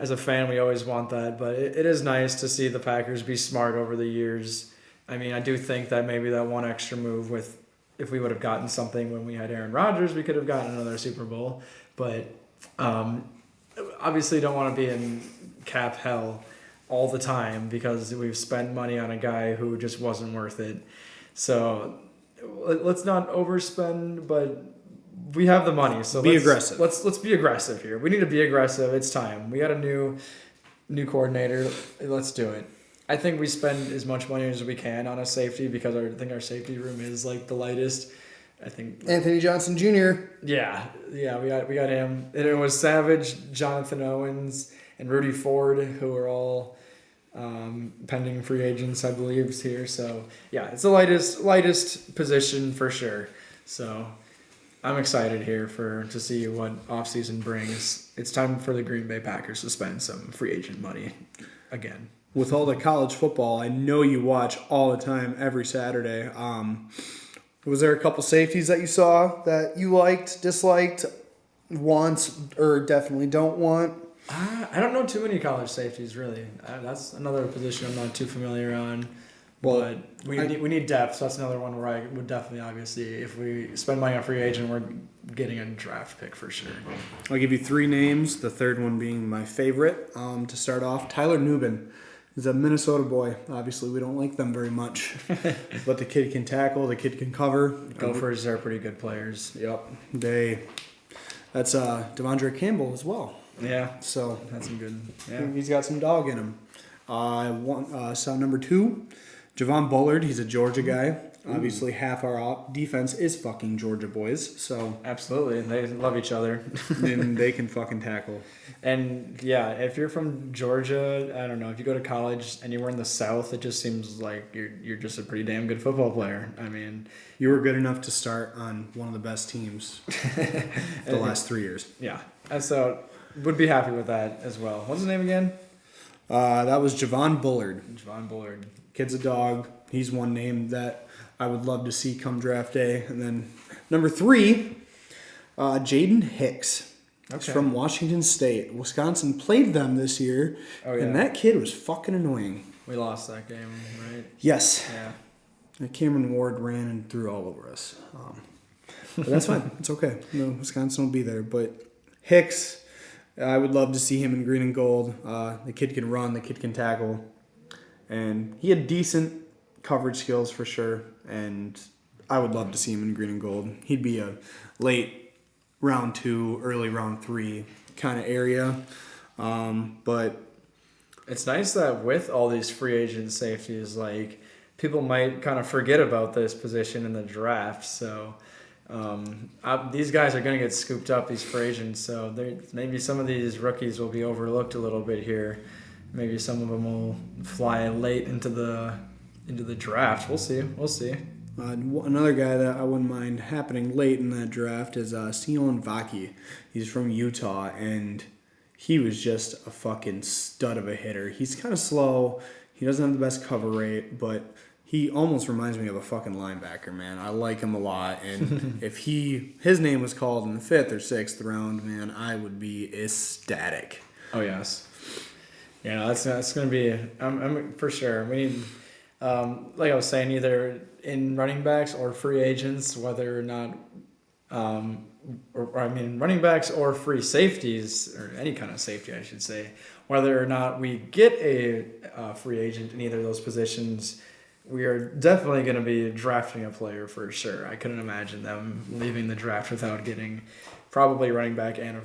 as a fan, we always want that. But it is nice to see the Packers be smart over the years. I mean, I do think that maybe that one extra move if we would have gotten something when we had Aaron Rodgers, we could have gotten another Super Bowl. But obviously don't want to be in cap hell all the time because we've spent money on a guy who just wasn't worth it. So let's not overspend, but we have the money. So be aggressive. Let's be aggressive here. We need to be aggressive. It's time. We got a new coordinator. Let's do it. I think we spend as much money as we can on a safety because I think our safety room is like the lightest. I think Anthony Johnson Jr. Yeah, we got him. And it was Savage, Jonathan Owens, and Rudy Ford, who are all pending free agents, I believe, here. So yeah, it's the lightest position for sure. So I'm excited here to see what offseason brings. It's time for the Green Bay Packers to spend some free agent money again. With all the college football, I know you watch all the time, every Saturday. Was there a couple safeties that you saw that you liked, disliked, wants, or definitely don't want? I don't know too many college safeties, really. That's another position I'm not too familiar on. Well, But we need depth, so that's another one where I would definitely, obviously, if we spend money on free agent, we're getting a draft pick for sure. I'll give you 3 names, the third one being my favorite. To start off, Tyler Nubin. He's a Minnesota boy. Obviously, we don't like them very much. But the kid can tackle, the kid can cover. Gophers are pretty good players. Yep. That's Devondre Campbell as well. Yeah, So that's some good. Yeah. he's got some dog in him. Saw number 2, Javon Bullard. He's a Georgia guy. Obviously, half our defense is fucking Georgia boys. So Absolutely. They love each other. then they can fucking tackle. And yeah, if you're from Georgia, I don't know, if you go to college anywhere in the South, it just seems like you're just a pretty damn good football player. I mean, You were good enough to start on one of the best teams the last 3 years. yeah. And so would be happy with that as well. What's his name again? That was Javon Bullard. Javon Bullard. Kid's a dog. He's one name that I would love to see come draft day. And then number 3, Jaden Hicks. He's Okay. from Washington State. Wisconsin played them this year, Oh, yeah. and that kid was fucking annoying. We lost that game, right? Yes. Yeah. Cameron Ward ran and threw all over us. But that's fine. It's okay. No, Wisconsin will be there. But Hicks, I would love to see him in green and gold. The kid can run. The kid can tackle. And he had decent coverage skills for sure. And I would love to see him in green and gold. He'd be a late round 2, early round 3 kind of area. But It's nice that with all these free agent safeties, like people might kind of forget about this position in the draft. So these guys are going to get scooped up, these free agents. So maybe some of these rookies will be overlooked a little bit here. Maybe some of them will fly late into the draft. We'll see. another guy that I wouldn't mind happening late in that draft is Sion Vaki. He's from Utah, and he was just a fucking stud of a hitter. He's kind of slow. He doesn't have the best cover rate, but he almost reminds me of a fucking linebacker, man. I like him a lot, and if his name was called in the 5th or 6th round, man, I would be ecstatic. Oh yes, yeah. That's gonna be. I'm for sure. We need, like I was saying, either in running backs or free agents, whether or not, running backs or free safeties or any kind of safety, I should say. Whether or not we get a free agent in either of those positions, we are definitely going to be drafting a player for sure. I couldn't imagine them leaving the draft without getting probably running back and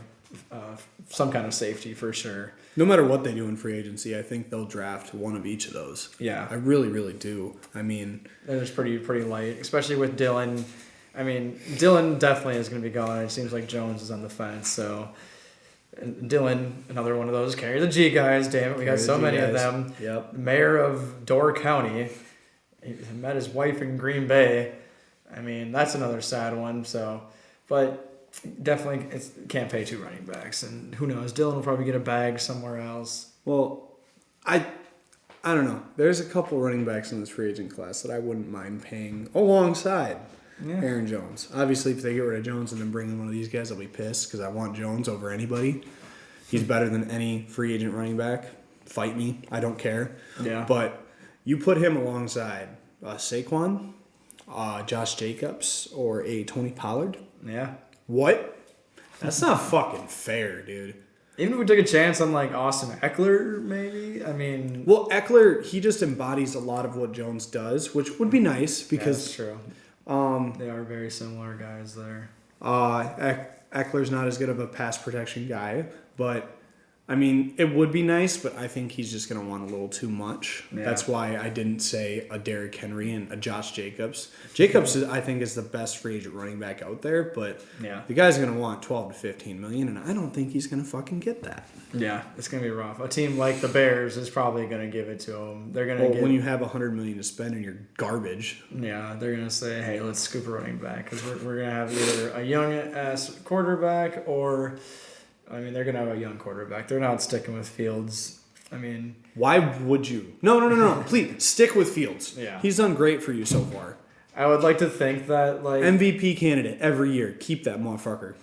some kind of safety for sure. No matter what they do in free agency, I think they'll draft one of each of those. Yeah, I really, really do. I mean, they're just pretty light, especially with Dylan. I mean, Dylan definitely is going to be gone. It seems like Jones is on the fence, so. And Dylan, another one of those carry the G guys. Damn it, we got so many of them. Yep. Mayor of Door County. He met his wife in Green Bay. I mean, that's another sad one. So, but definitely can't pay 2 running backs, and who knows? Dylan will probably get a bag somewhere else. Well, I don't know. There's a couple running backs in this free agent class that I wouldn't mind paying alongside Aaron Jones. Obviously, if they get rid of Jones and then bring in one of these guys, I'll be pissed because I want Jones over anybody. He's better than any free agent running back. Fight me. I don't care. Yeah. But you put him alongside Saquon, Josh Jacobs, or a Tony Pollard. Yeah. What? That's not fucking fair, dude. Even if we took a chance on like Austin Eckler, maybe. I mean, Well, Eckler, he just embodies a lot of what Jones does, which would be nice that's because true. They are very similar guys there. Eckler's not as good of a pass protection guy, but I mean, it would be nice, but I think he's just going to want a little too much. Yeah. That's why I didn't say a Derrick Henry and a Josh Jacobs. Jacobs, I think, is the best free agent running back out there, but Yeah. the guy's going to want 12 to 15 million, and I don't think he's going to fucking get that. Yeah, it's gonna be rough. A team like the Bears is probably gonna give it to them. They're gonna Well, when you have 100 million to spend and you're garbage. Yeah, they're gonna say, "Hey, let's scoop a running back," because we're gonna have either a young ass quarterback or, I mean, they're gonna have a young quarterback. They're not sticking with Fields. I mean, Why would you? No. Please, stick with Fields. Yeah. He's done great for you so far. I would like to think that like MVP candidate every year. Keep that motherfucker.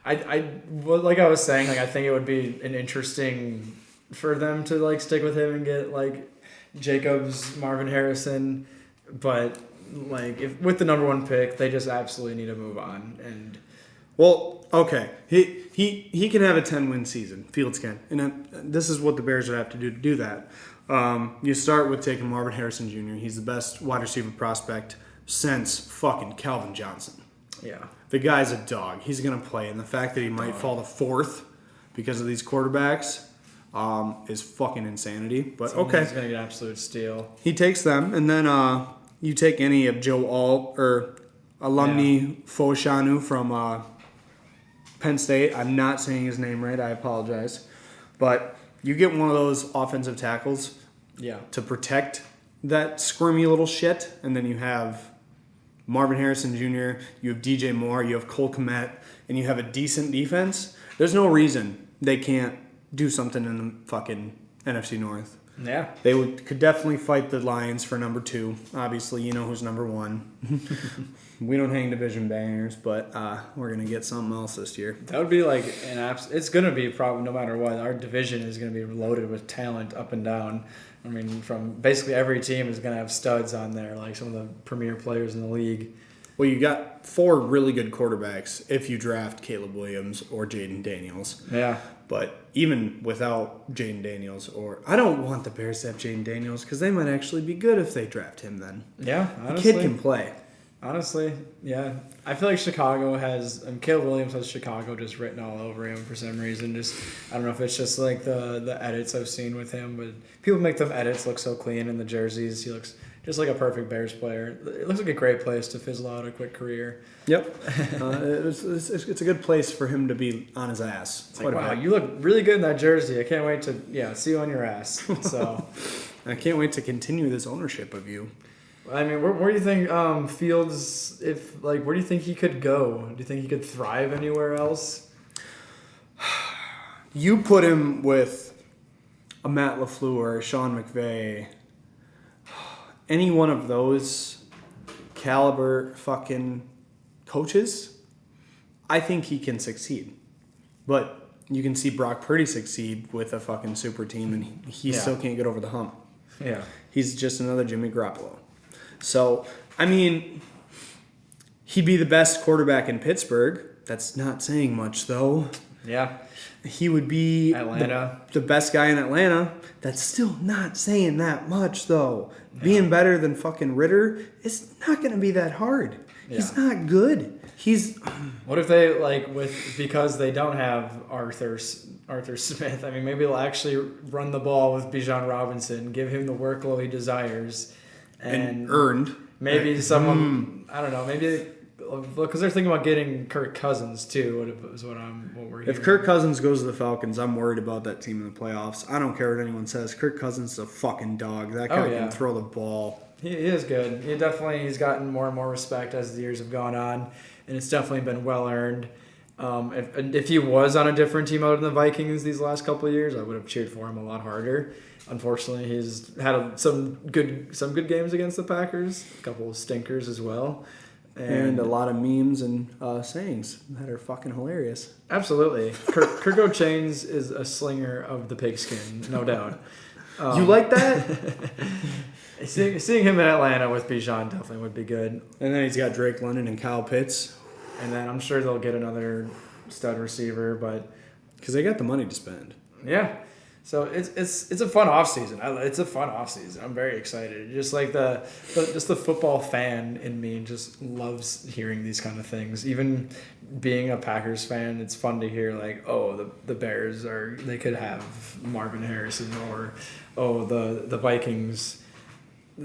well, like I was saying, like I think it would be an interesting for them to like stick with him and get like Jacobs, Marvin Harrison, but like if with the number one pick, they just absolutely need to move on. And Well, okay. He can have a 10-win season. Fields can. And this is what the Bears would have to do that. You start with taking Marvin Harrison Jr. He's the best wide receiver prospect since fucking Calvin Johnson. yeah, The guy's a dog. He's going to play. And the fact that he might fall to fourth because of these quarterbacks is fucking insanity. But okay. he's gonna get absolute steal. He takes them. And then you take any of Joe Alt or Alumni Foshanu from Penn State. I'm not saying his name right. I apologize. But you get one of those offensive tackles Yeah, to protect that squirmy little shit, and then you have Marvin Harrison Jr., you have DJ Moore, you have Cole Kmet, and you have a decent defense. There's no reason they can't do something in the fucking NFC North. yeah. They could definitely fight the Lions for number 2. Obviously, you know who's number 1. We don't hang division banners, but we're going to get something else this year. That would be like it's going to be probably no matter what. Our division is going to be loaded with talent up and down. I mean, from basically every team is going to have studs on there, like some of the premier players in the league. Well, you got 4 really good quarterbacks if you draft Caleb Williams or Jaden Daniels. Yeah. But even without Jaden Daniels, or I don't want the Bears to have Jaden Daniels because they might actually be good if they draft him then. Yeah, The honestly. kid can play. Honestly, yeah. I feel like Chicago has, and Caleb Williams has Chicago just written all over him for some reason. Just I don't know if it's just like the edits I've seen with him, but people make them edits look so clean in the jerseys. He looks just like a perfect Bears player. It looks like a great place to fizzle out a quick career. Yep. It's a good place for him to be on his ass. It's like, wow, you look really good in that jersey. I can't wait to see you on your ass. So, I can't wait to continue this ownership of you. I mean, where do you think Fields? Where do you think he could go? Do you think he could thrive anywhere else? You put him with a Matt LaFleur, Sean McVay, any one of those caliber fucking coaches, I think he can succeed. But you can see Brock Purdy succeed with a fucking super team, and he Yeah. still can't get over the hump. Yeah. He's just another Jimmy Garoppolo. So, I mean, he'd be the best quarterback in Pittsburgh. That's not saying much, though. Yeah. He would be Atlanta. the best guy in Atlanta. That's still not saying that much, though. Being better than fucking Ritter is not going to be that hard. He's Yeah. not good. What if they because they don't have Arthur Smith? I mean, maybe they'll actually run the ball with Bijan Robinson, give him the workload he desires, and earned. maybe someone I don't know. Maybe because they're thinking about getting Kirk Cousins too. What we're hearing. If Kirk Cousins goes to the Falcons, I'm worried about that team in the playoffs. I don't care what anyone says. Kirk Cousins is a fucking dog. That guy can throw the ball. He is good. He's gotten more and more respect as the years have gone on, and it's definitely been well earned. If he was on a different team other than the Vikings these last couple of years, I would have cheered for him a lot harder. Unfortunately, he's had some good games against the Packers, a couple of stinkers as well. And a lot of memes and sayings that are fucking hilarious. Absolutely. Kirko Chains is a slinger of the pigskin, no doubt. You like that? Seeing him in Atlanta with Bijan definitely would be good. And then he's got Drake London and Kyle Pitts. And then I'm sure they'll get another stud receiver, but Because they got the money to spend. yeah. So it's a fun offseason. It's a fun offseason. I'm very excited. Just like the football fan in me just loves hearing these kind of things. Even being a Packers fan, it's fun to hear like, oh, the Bears they could have Marvin Harrison, or the Vikings.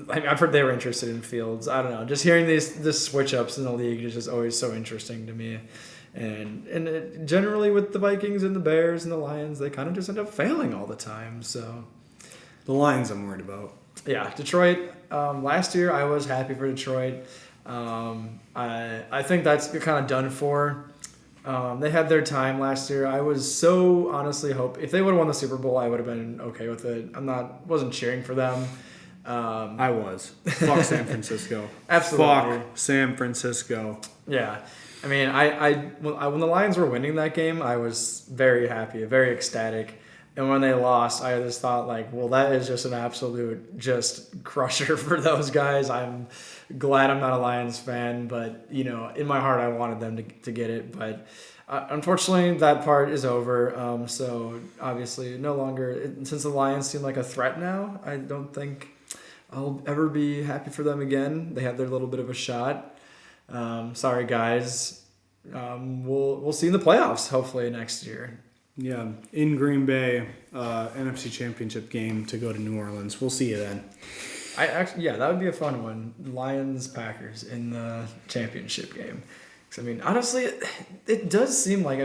I've heard they were interested in Fields. I don't know. Just hearing this switch ups in the league is just always so interesting to me. And generally with the Vikings and the Bears and the Lions, they kind of just end up failing all the time. So The Lions I'm worried about. yeah, Detroit. Last year I was happy for Detroit. I think that's kind of done for. They had their time last year. I was so honestly if they would have won the Super Bowl, I would have been okay with it. Wasn't cheering for them. I was. Fuck San Francisco. Absolutely. Fuck San Francisco. Yeah. I mean, when the Lions were winning that game, I was very happy, very ecstatic. And when they lost, I just thought like, well, that is just an absolute just crusher for those guys. I'm glad I'm not a Lions fan, but in my heart, I wanted them to get it. But unfortunately, that part is over. So obviously, no longer, since the Lions seem like a threat now, I don't think I'll ever be happy for them again. They have their little bit of a shot. Sorry, guys. We'll see in the playoffs hopefully next year. Yeah, in Green Bay, NFC Championship game to go to New Orleans. We'll see you then. That would be a fun one. Lions Packers in the championship game. 'Cause, I mean, honestly, it does seem like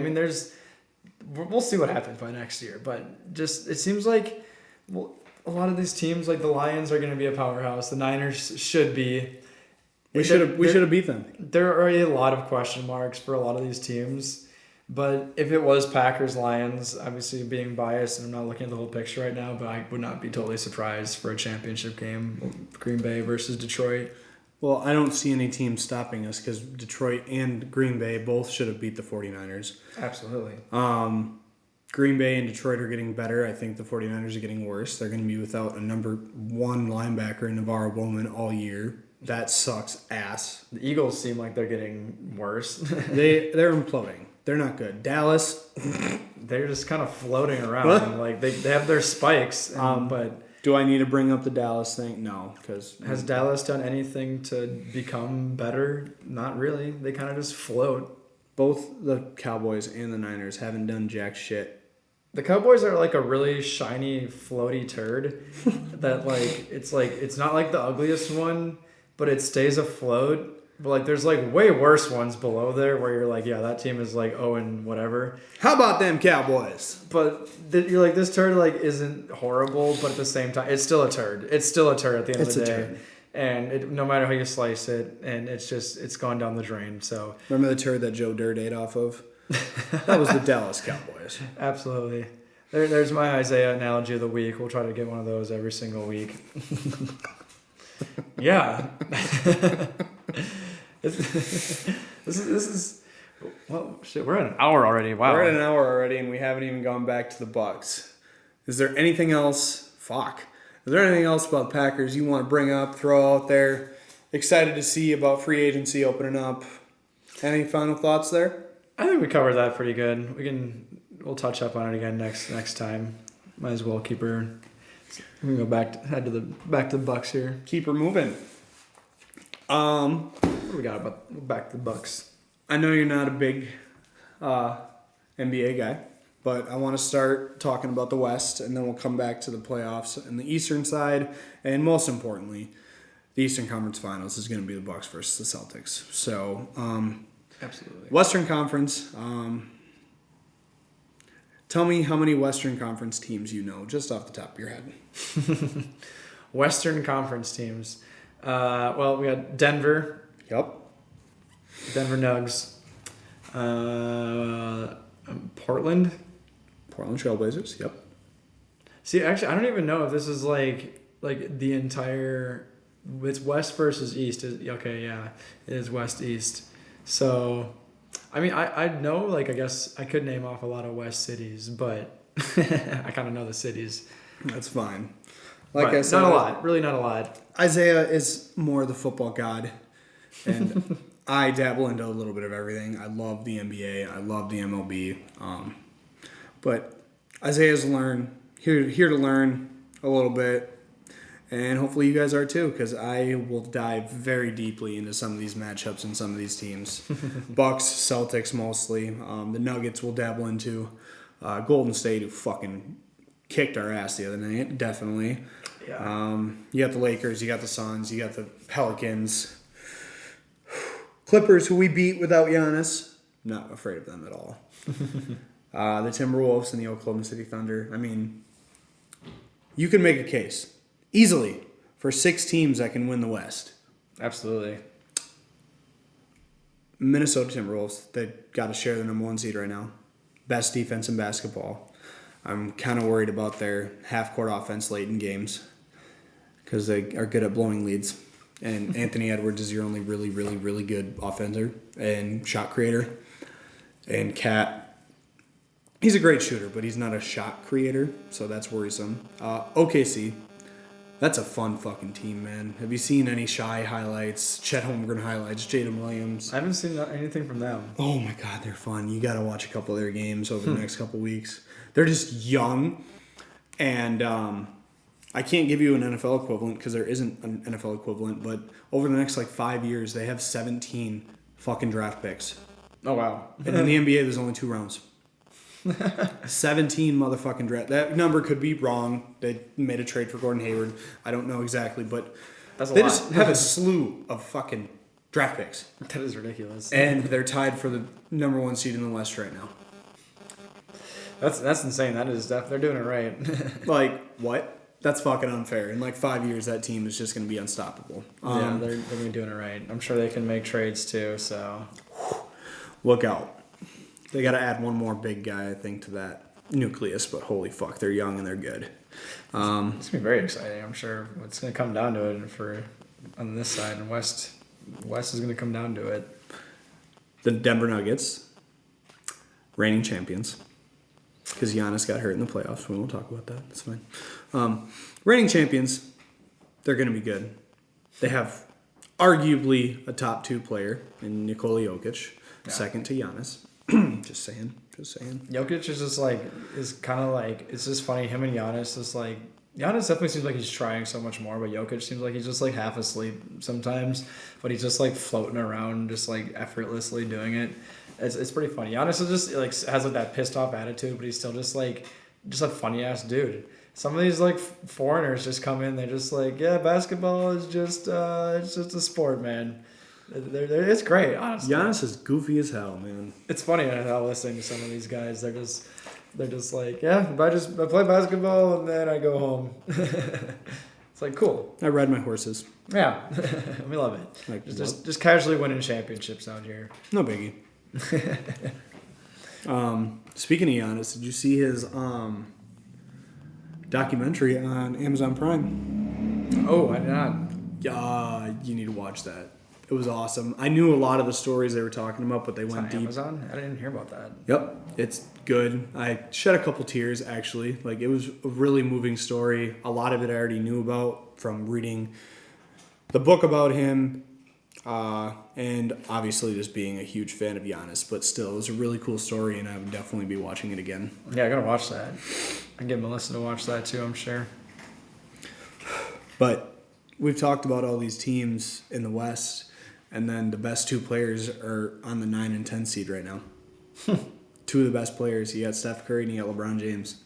we'll see what happens by next year, but just it seems like a lot of these teams like the Lions are going to be a powerhouse. The Niners should be. We should have beat them. There are a lot of question marks for a lot of these teams, but if it was Packers Lions, obviously being biased, and I'm not looking at the whole picture right now, but I would not be totally surprised for a championship game, Green Bay versus Detroit. Well, I don't see any team stopping us because Detroit and Green Bay both should have beat the 49ers. Absolutely. Green Bay and Detroit are getting better. I think the 49ers are getting worse. They're going to be without a number one linebacker in Navarro Bowman all year. That sucks ass. The Eagles seem like they're getting worse. They're imploding. They're not good. Dallas, They're just kind of floating around. What? Like they have their spikes, but do I need to bring up the Dallas thing? No, because has Dallas done anything to become better? Not really. They kind of just float. both the Cowboys and the Niners haven't done jack shit. The Cowboys are like a really shiny, floaty turd that it's not like the ugliest one, but it stays afloat. But like there's like way worse ones below there where you're like, yeah, that team is like and whatever. How about them Cowboys? But you're like, this turd like isn't horrible, but at the same time, it's still a turd. It's still a turd at the end of the day. Turd. And no matter how you slice it, and it's gone down the drain. So Remember the turd that Joe Dirt ate off of? That was the Dallas Cowboys. absolutely. There's my Isaiah analogy of the week. We'll try to get one of those every single week. Yeah. This is well shit. We're at an hour already. Wow. We're at an hour already, and we haven't even gone back to the Bucks. Is there anything else? Fuck. Is there anything else about the Packers you want to bring up, throw out there? Excited to see about free agency opening up. Any final thoughts there? I think we covered that pretty good. We'll touch up on it again next time. Might as well keep her. We can go head to the Bucks here. Keep her moving. What do we got about back to the Bucks? I know you're not a big NBA guy, but I want to start talking about the West, and then we'll come back to the playoffs and the Eastern side, and most importantly, the Eastern Conference Finals is going to be the Bucks versus the Celtics. So, Absolutely. Western Conference. Tell me how many Western Conference teams you know, just off the top of your head. Western Conference teams. Well, we got Denver. Yep. Denver Nugs. Portland. Portland Trailblazers. Yep. See, actually, I don't even know if this is like the entire It's West versus East. Okay, yeah, it is West East. So, I mean, I know, like, I guess I could name off a lot of West cities, but I kind of know the cities. That's fine. Like Like I said, not a lot. Really, not a lot. Isaiah is more the football god, and I dabble into a little bit of everything. I love the NBA. I love the MLB. But Isaiah's here to learn a little bit, and hopefully you guys are too, because I will dive very deeply into some of these matchups and some of these teams. Bucks, Celtics mostly. The Nuggets will dabble into. Golden State, who fucking kicked our ass the other night, definitely. Yeah. You got the Lakers, you got the Suns, you got the Pelicans. Clippers, who we beat without Giannis. Not afraid of them at all. The Timberwolves and the Oklahoma City Thunder. I mean, you can make a case easily for 6 teams that can win the West. Absolutely. Minnesota Timberwolves, they got to share the number 1 seed right now. Best defense in basketball. I'm kind of worried about their half-court offense late in games because they are good at blowing leads. And Anthony Edwards is your only really, really, really good offender and shot creator. And Cat, he's a great shooter, but he's not a shot creator, so that's worrisome. OKC, that's a fun fucking team, man. Have you seen any Shy highlights, Chet Holmgren highlights, Jaden Williams? I haven't seen anything from them. Oh my God, they're fun. You got to watch a couple of their games over the next couple weeks. They're just young, and I can't give you an NFL equivalent because there isn't an NFL equivalent, but over the next 5 years, they have 17 fucking draft picks. Oh, wow. And in the NBA, there's only 2 rounds. 17 motherfucking draft. That number could be wrong. They made a trade for Gordon Hayward. I don't know exactly, but That's a they lot. just have a slew of fucking draft picks. That is ridiculous. And they're tied for the number 1 seed in the West right now. That's insane. That is they're doing it right. What? That's fucking unfair. In 5 years, that team is just going to be unstoppable. Yeah, they're going to be doing it right. I'm sure they can make trades too. So Look out. They got to add one more big guy, I think, to that nucleus. But holy fuck, they're young and they're good. it's going to be very exciting. I'm sure it's going to come down to it for on this side, and West is going to come down to it. The Denver Nuggets, reigning champions. Because Giannis got hurt in the playoffs. We won't talk about that. It's fine. Reigning champions, they're going to be good. They have arguably a top 2 player in Nikola Jokic, second to Giannis. Just saying. Jokic is just it's just funny. Him and Giannis Giannis definitely seems like he's trying so much more, but Jokic seems like he's just half asleep sometimes, but he's just floating around, just effortlessly doing it. It's pretty funny. Giannis is just has that pissed off attitude, but he's still just a funny ass dude. Some of these foreigners just come in, they're just basketball is just it's just a sport, man. It's great, honestly. Giannis is goofy as hell, man. It's funny how listening to some of these guys, they're just I play basketball and then I go home. It's cool. I ride my horses. Yeah, we love it. Just casually winning championships out here. No biggie. Speaking of Giannis, did you see his documentary on Amazon Prime? Oh, I did not. You need to watch that. It was awesome. I knew a lot of the stories they were talking about, but they It's went on deep. Amazon? I didn't hear about that. Yep, it's good. I shed a couple tears, actually. It was a really moving story. A lot of it I already knew about from reading the book about him, and obviously just being a huge fan of Giannis. But still, it was a really cool story, and I would definitely be watching it again. Yeah, I gotta watch that. I can get Melissa to watch that too, I'm sure. But we've talked about all these teams in the West, and then the best 2 players are on the 9 and 10 seed right now. 2 of the best players. You got Steph Curry and you got LeBron James.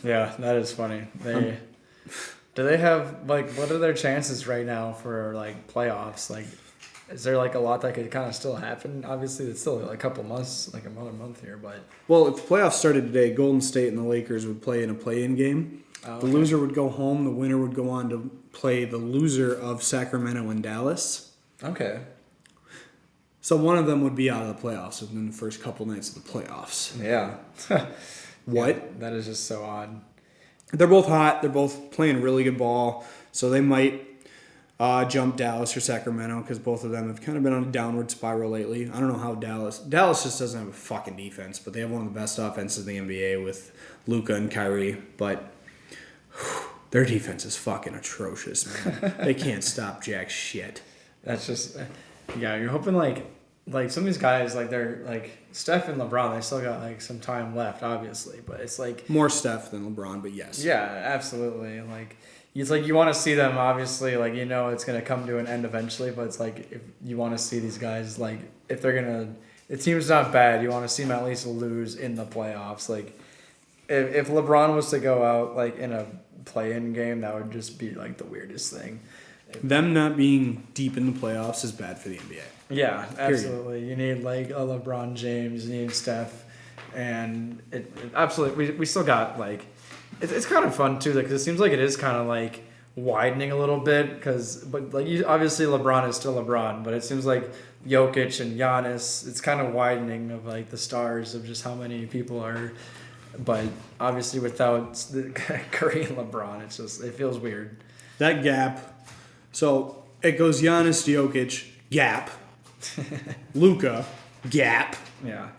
Yeah, that is funny. Do they have what are their chances right now for playoffs? Is there a lot that could kind of still happen? Obviously, it's still a couple months, another month here, but Well, if the playoffs started today, Golden State and the Lakers would play in a play-in game. Oh, The loser would go home. The winner would go on to play the loser of Sacramento and Dallas. okay. So one of them would be out of the playoffs within the first couple nights of the playoffs. Yeah. What? Yeah, that is just so odd. They're both hot. They're both playing really good ball. So they might jump Dallas or Sacramento because both of them have kind of been on a downward spiral lately. I don't know how Dallas just doesn't have a fucking defense, but they have one of the best offenses in the NBA with Luka and Kyrie. But their defense is fucking atrocious, man. They can't stop jack shit. That's just, yeah. You're hoping like some of these guys, like they're like Steph and LeBron, they still got like some time left, obviously. But it's like More Steph than LeBron, but yes. yeah, absolutely. Like it's like you want to see them, obviously. Like it's gonna come to an end eventually. But it's like if you want to see these guys, like if they're gonna, the team's not bad. You want to see them at least lose in the playoffs. Like if LeBron was to go out like in a play-in game, that would just be like the weirdest thing. Them not being deep in the playoffs is bad for the NBA. Yeah, absolutely. You need like a LeBron James, you need Steph, and it absolutely. We still got like it's kind of fun too because it seems like it is kind of like widening a little bit but obviously LeBron is still LeBron, but it seems like Jokic and Giannis, it's kind of widening of like the stars of just how many people are. But obviously without Curry and LeBron, it feels weird. That gap. So it goes Giannis, Jokic, gap. Luka, gap. Yeah.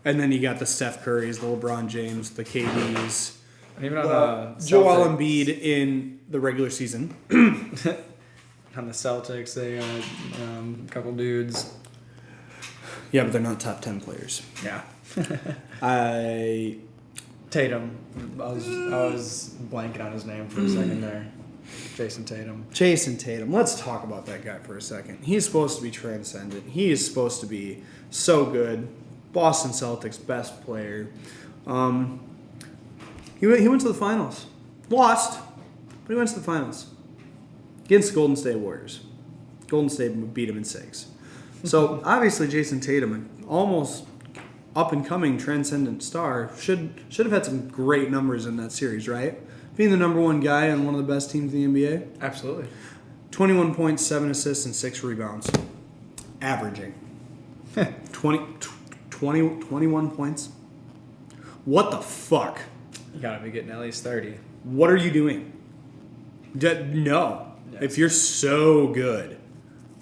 And then you got the Steph Currys, the LeBron James, the KDs. And even on the Joel Celtics- Embiid in the regular season. On the Celtics, they got a couple dudes. Yeah, but they're not top 10 players. Yeah. Tatum. I was blanking on his name for a second there. Jason Tatum. Let's talk about that guy for a second. He's supposed to be transcendent. He is supposed to be so good. Boston Celtics best player. He went to the finals. Lost, but he went to the finals. Against the Golden State Warriors. Golden State beat him in 6. So obviously Jason Tatum, almost up-and-coming transcendent star, should have had some great numbers in that series, right? Being the number one guy on one of the best teams in the NBA. Absolutely. 21 points, 7 assists, and 6 rebounds. Averaging. 21 points. What the fuck? You gotta be getting at least 30. What are you doing? No. Yes. If you're so good,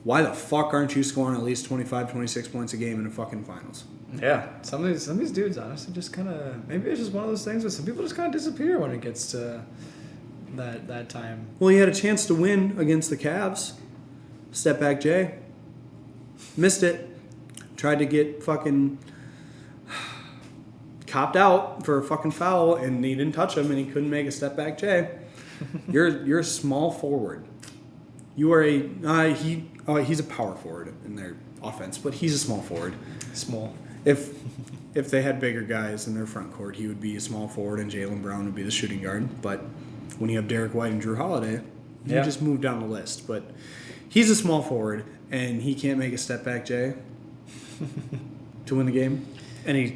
why the fuck aren't you scoring at least 25, 26 points a game in the fucking finals? Yeah, some of these dudes honestly just kind of, maybe it's just one of those things where some people just kind of disappear when it gets to that time. Well, he had a chance to win against the Cavs. Step back Jay. Missed it. Tried to get fucking copped out for a fucking foul, and he didn't touch him, and he couldn't make a step back Jay. You're a small forward. You are he's a power forward in their offense, but he's a small forward. Small. If they had bigger guys in their front court, he would be a small forward, and Jaylen Brown would be the shooting guard. But when you have Derek White and Drew Holiday, you just move down the list. But he's a small forward, and he can't make a step back Jay to win the game. And he's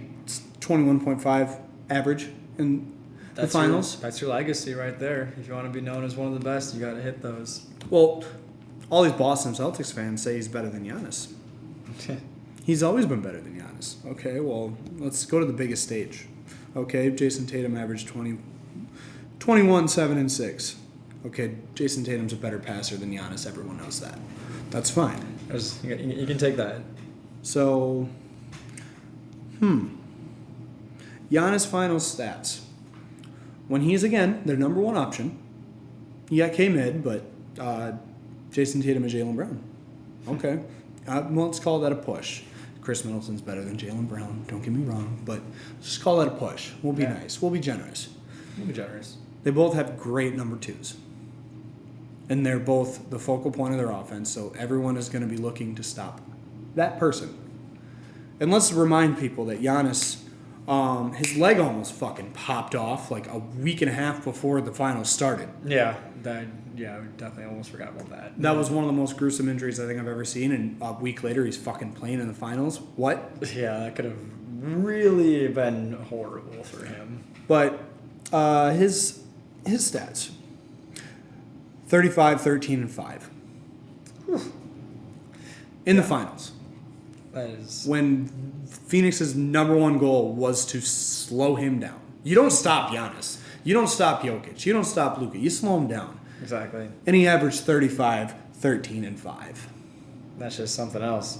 21.5 average in the finals. That's your legacy right there. If you want to be known as one of the best, you got to hit those. Well, all these Boston Celtics fans say he's better than Giannis. He's always been better than Giannis. Okay, well, let's go to the biggest stage. Okay, Jason Tatum averaged 21, 7, and 6. Okay, Jason Tatum's a better passer than Giannis. Everyone knows that. That's fine. You can take that. So, Giannis finals stats. When he's, again, their number one option, you got K-Mid, but Jason Tatum and Jaylen Brown. Okay. Well, let's call that a push. Chris Middleton's better than Jaylen Brown. Don't get me wrong, but just call that a push. We'll be nice. We'll be generous. They both have great number twos. And they're both the focal point of their offense, so everyone is going to be looking to stop that person. And let's remind people that Giannis, his leg almost fucking popped off like a week and a half before the finals started. Yeah, we definitely almost forgot about that. That was one of the most gruesome injuries I think I've ever seen, and a week later he's fucking playing in the finals. What? Yeah, that could have really been horrible for him. But his stats: 35, 13, and 5 in the finals. That is When Phoenix's number one goal was to slow him down. You don't stop Giannis. You don't stop Jokic. You don't stop Luka. You slow him down. exactly. And he averaged 35, 13-5. That's just something else.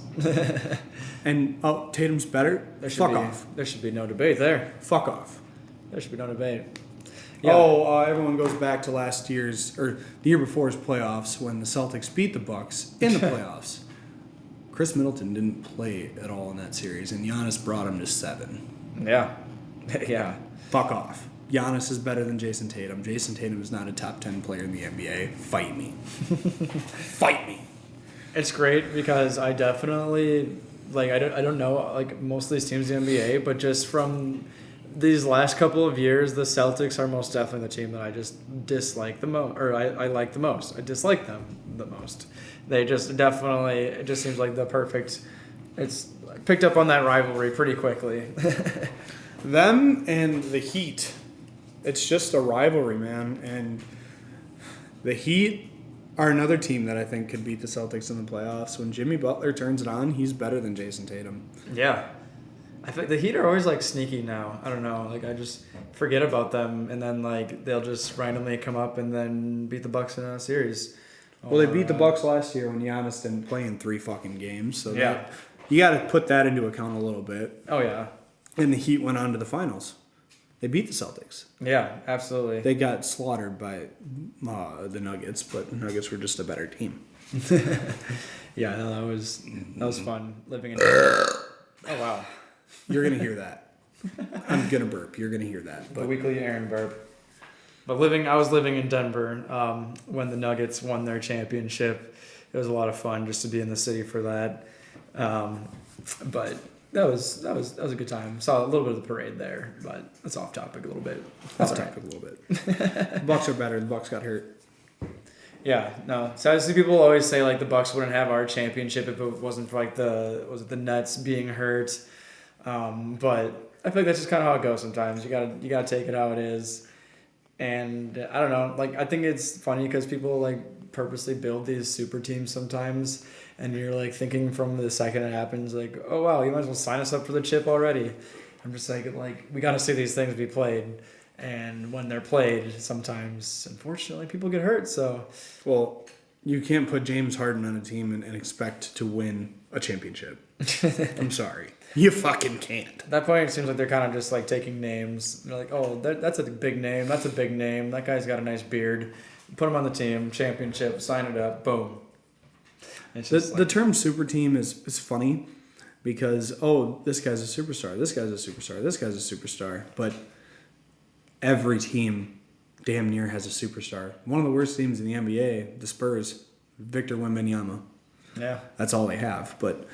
And Tatum's better. Fuck off. There should be no debate there. Fuck off. There should be no debate. Everyone goes back to last year's or the year before's playoffs when the Celtics beat the Bucks in the playoffs. Chris Middleton didn't play at all in that series, and Giannis brought him to 7. Yeah. Yeah. Fuck off. Giannis is better than Jason Tatum. Jason Tatum is not a top 10 player in the NBA. Fight me. Fight me. It's great because I definitely I don't know like most of these teams in the NBA, but just from these last couple of years, the Celtics are most definitely the team that I just dislike the most, or I like the most. I dislike them the most. They just definitely, it just seems like the perfect. It's picked up on that rivalry pretty quickly. Them and the Heat. It's just a rivalry, man. And the Heat are another team that I think could beat the Celtics in the playoffs. When Jimmy Butler turns it on, he's better than Jason Tatum. Yeah. I think the Heat are always like sneaky now. I don't know. Like I just forget about them, and then like they'll just randomly come up and then beat the Bucks in a series. Well, they beat the Bucks last year when Giannis didn't play in 3 fucking games. So yeah, you got to put that into account a little bit. Oh yeah. And the Heat went on to the finals. They beat the Celtics. Yeah, absolutely. They got slaughtered by the Nuggets, but the Nuggets were just a better team. Yeah, no, that was fun living in. Oh wow. You're gonna hear that. I'm gonna burp. You're gonna hear that. The weekly Aaron burp. But I was living in Denver when the Nuggets won their championship. It was a lot of fun just to be in the city for that. But that was a good time. Saw a little bit of the parade there, but that's off topic a little bit. Off topic a little bit. The Bucks are better. The Bucks got hurt. Yeah, no. So I see people always say like the Bucks wouldn't have our championship if it wasn't for like the Nets being hurt. But I feel like that's just kind of how it goes sometimes. You gotta take it how it is. And I don't know, like I think it's funny because people like purposely build these super teams sometimes, and you're like thinking from the second it happens, like, oh wow, you might as well sign us up for the chip already. I'm just like we gotta see these things be played, and when they're played, sometimes unfortunately people get hurt. So, well, you can't put James Harden on a team and expect to win a championship. I'm sorry. You fucking can't. At that point, it seems like they're kind of just like taking names. They're like, oh, that's a big name. That's a big name. That guy's got a nice beard. Put him on the team. Championship. Sign it up. Boom. The term super team is funny because, this guy's a superstar. This guy's a superstar. This guy's a superstar. But every team damn near has a superstar. One of the worst teams in the NBA, the Spurs, Victor Wembanyama. Yeah. That's all they have. But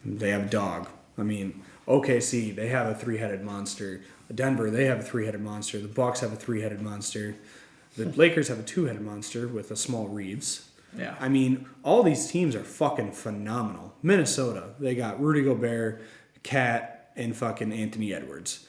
they have a dog. I mean, OKC, they have a 3-headed monster. Denver, they have a 3-headed monster. The Bucks have a 3-headed monster. The Lakers have a 2-headed monster with a small Reeves. Yeah. I mean, all these teams are fucking phenomenal. Minnesota, they got Rudy Gobert, Cat, and fucking Anthony Edwards.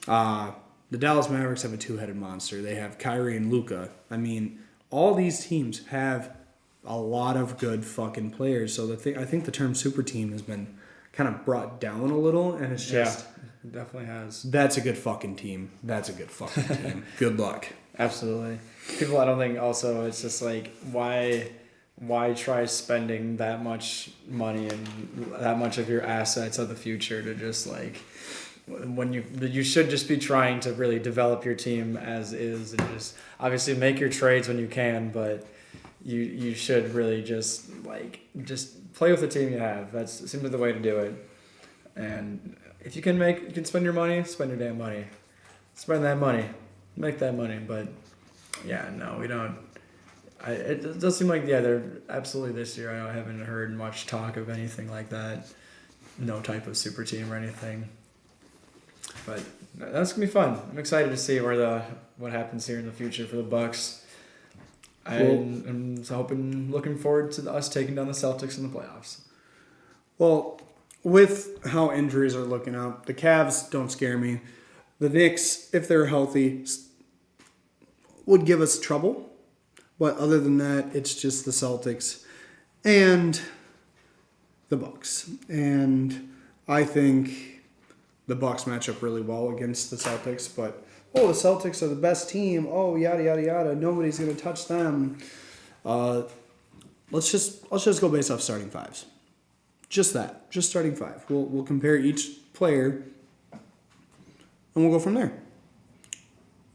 The Dallas Mavericks have a 2-headed monster. They have Kyrie and Luka. I mean, all these teams have a lot of good fucking players. So I think the term super team has been kind of brought down a little, and it's just it definitely has. That's a good fucking team. That's a good fucking team. Good luck. Absolutely. People, I don't think also it's just like why try spending that much money and that much of your assets of the future to just like when you should just be trying to really develop your team as is and just obviously make your trades when you can, but you should really just play with the team you have. That seems like the way to do it. And if you can spend your money, spend your damn money. Spend that money. Make that money. But yeah, no, we don't. It does seem like, they're absolutely this year. I haven't heard much talk of anything like that. No type of super team or anything. But that's going to be fun. I'm excited to see what happens here in the future for the Bucks. I'm looking forward to us taking down the Celtics in the playoffs. Well, with how injuries are looking out, the Cavs don't scare me. The Knicks, if they're healthy, would give us trouble. But other than that, it's just the Celtics and the Bucks. And I think the Bucks match up really well against the Celtics, but the Celtics are the best team. Yada, yada, yada. Nobody's going to touch them. let's just go based off starting fives. Just that. Just starting five. We'll compare each player and we'll go from there.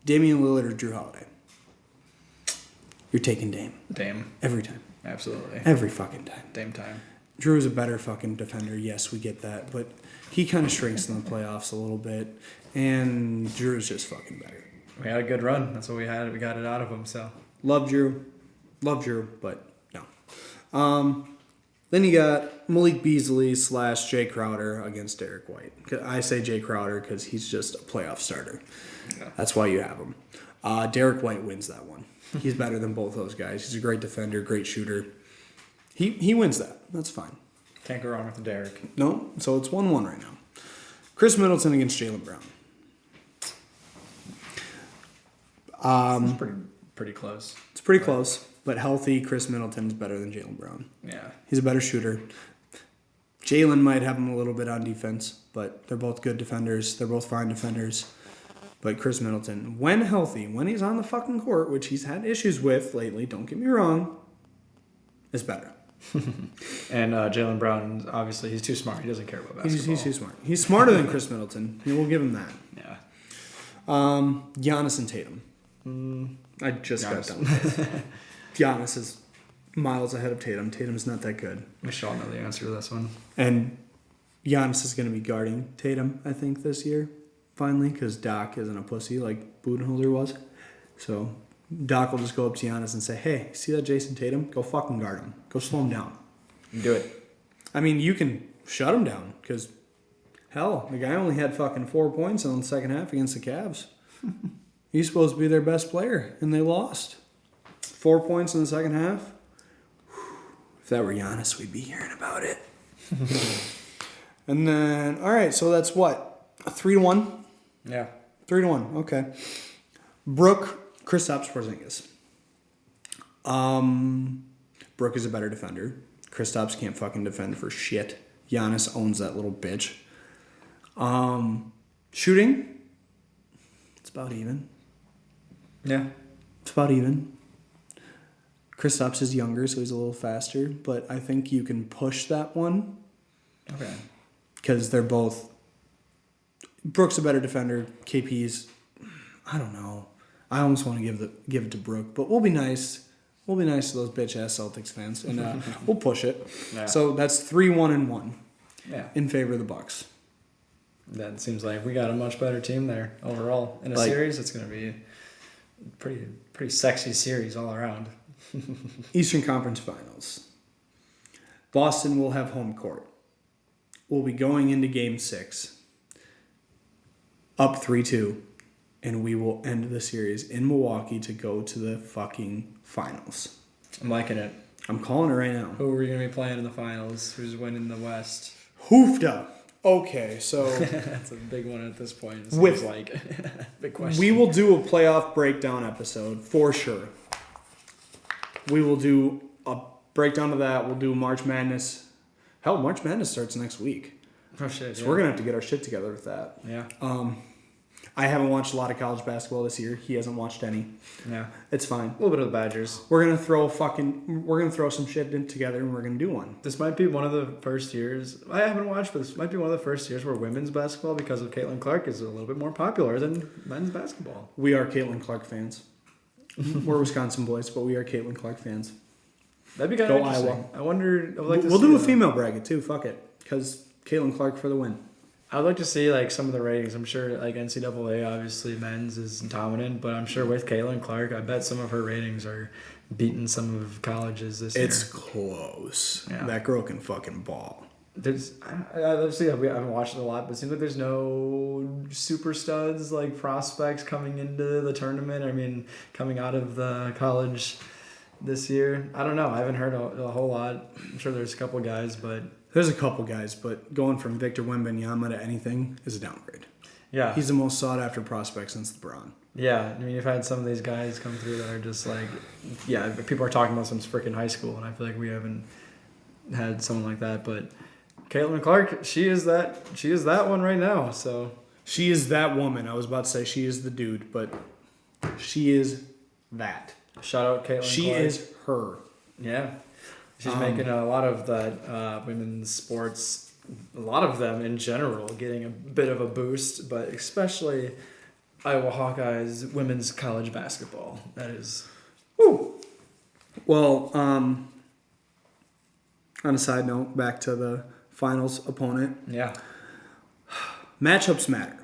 Damian Lillard or Drew Holiday? You're taking Dame. Dame. Every time. Absolutely. Every fucking time. Dame time. Drew is a better fucking defender. Yes, we get that. But he kind of shrinks in the playoffs a little bit. And Drew's just fucking better. We had a good run. That's what we had. We got it out of him, so. Love Drew, but no. Then you got Malik Beasley / Jay Crowder against Derek White. I say Jay Crowder because he's just a playoff starter. Yeah. That's why you have him. Derek White wins that one. He's better than both those guys. He's a great defender, great shooter. He wins that. That's fine. Can't go wrong with the Derek. No, so it's 1-1 right now. Chris Middleton against Jaylen Brown. It's pretty close. It's pretty close, but healthy Chris Middleton's better than Jaylen Brown. Yeah. He's a better shooter. Jaylen might have him a little bit on defense, but they're both good defenders. They're both fine defenders. But Chris Middleton, when healthy, when he's on the fucking court, which he's had issues with lately, don't get me wrong, is better. And Jaylen Brown, obviously, he's too smart. He doesn't care about basketball. He's too smart. He's smarter than Chris Middleton. We'll give him that. Yeah. Giannis and Tatum. I just got done with this. Giannis is miles ahead of Tatum. Tatum's not that good. We should all know the answer to this one. And Giannis is going to be guarding Tatum, I think, this year, finally, because Doc isn't a pussy like Budenholzer was. So Doc will just go up to Giannis and say, hey, see that Jason Tatum? Go fucking guard him. Go slow him down. Do it. I mean, you can shut him down, because, hell, the guy only had fucking 4 points in the second half against the Cavs. He's supposed to be their best player, and they lost. 4 points in the second half. If that were Giannis, we'd be hearing about it. And then, all right, so that's what? A 3-1? Yeah. 3-1, okay. Brooke, Kristaps Porzingis. Brooke is a better defender. Kristaps can't fucking defend for shit. Giannis owns that little bitch. Shooting, it's about even. Yeah. It's about even. Kristaps is younger, so he's a little faster, but I think you can push that one. Okay. Because they're both... Brooke's a better defender. KP's... I don't know. I almost want to give it to Brooke, but we'll be nice. We'll be nice to those bitch-ass Celtics fans, and we'll push it. Yeah. So that's 3-1-1 Yeah. in favor of the Bucks. That seems like we got a much better team there overall. In a series, it's going to be a pretty sexy series all around. Eastern Conference Finals. Boston will have home court. We'll be going into Game 6 up 3-2, and we will end the series in Milwaukee to go to the fucking finals. I'm liking it. I'm calling it right now. Who are we going to be playing in the finals? Who's winning the West? Hoofda. Okay, so That's a big one at this point. It With- seems like big question. we will do a playoff breakdown episode for sure. We will do a breakdown of that. We'll do March Madness. Hell, March Madness starts next week. Oh shit! So we're going to have to get our shit together with that. Yeah. I haven't watched a lot of college basketball this year. He hasn't watched any. Yeah. It's fine. A little bit of the Badgers. We're gonna throw some shit in together, and we're gonna do one. This might be one of the first years I haven't watched, but this might be one of the first years where women's basketball, because of Caitlin Clark, is a little bit more popular than men's basketball. We are Caitlin Clark fans. We're Wisconsin boys, but we are Caitlin Clark fans. That'd be kind of Go interesting. Iowa. I wonder. I would like to We'll see do a that. female bracket too. Fuck it, because Caitlin Clark for the win. I'd like to see like some of the ratings. I'm sure like NCAA, obviously men's is dominant, but I'm sure with Caitlin Clark, I bet some of her ratings are beating some of colleges this It's year. close. Yeah. That girl can fucking ball. There's obviously we haven't watched it a lot, but it seems like there's no super studs like prospects coming into the tournament. I mean, coming out of the college this year. I don't know. I haven't heard a whole lot. I'm sure there's a couple guys, but There's a couple guys, but going from Victor Wembanyama to anything is a downgrade. yeah, He's the most sought after prospect since LeBron. yeah. I mean, you've had some of these guys come through that are just like, yeah, people are talking about since freaking high school, and I feel like we haven't had someone like that. But Caitlin Clark, she is that one right now. So She is that woman. I was about to say she is the dude, but she is that. shout out Caitlin. She Clark. is her. Yeah. She's making a lot of the women's sports, a lot of them in general, getting a bit of a boost, but especially Iowa Hawkeyes women's college basketball. That is, woo. Well, on a side note, back to the finals opponent. Yeah. Matchups matter.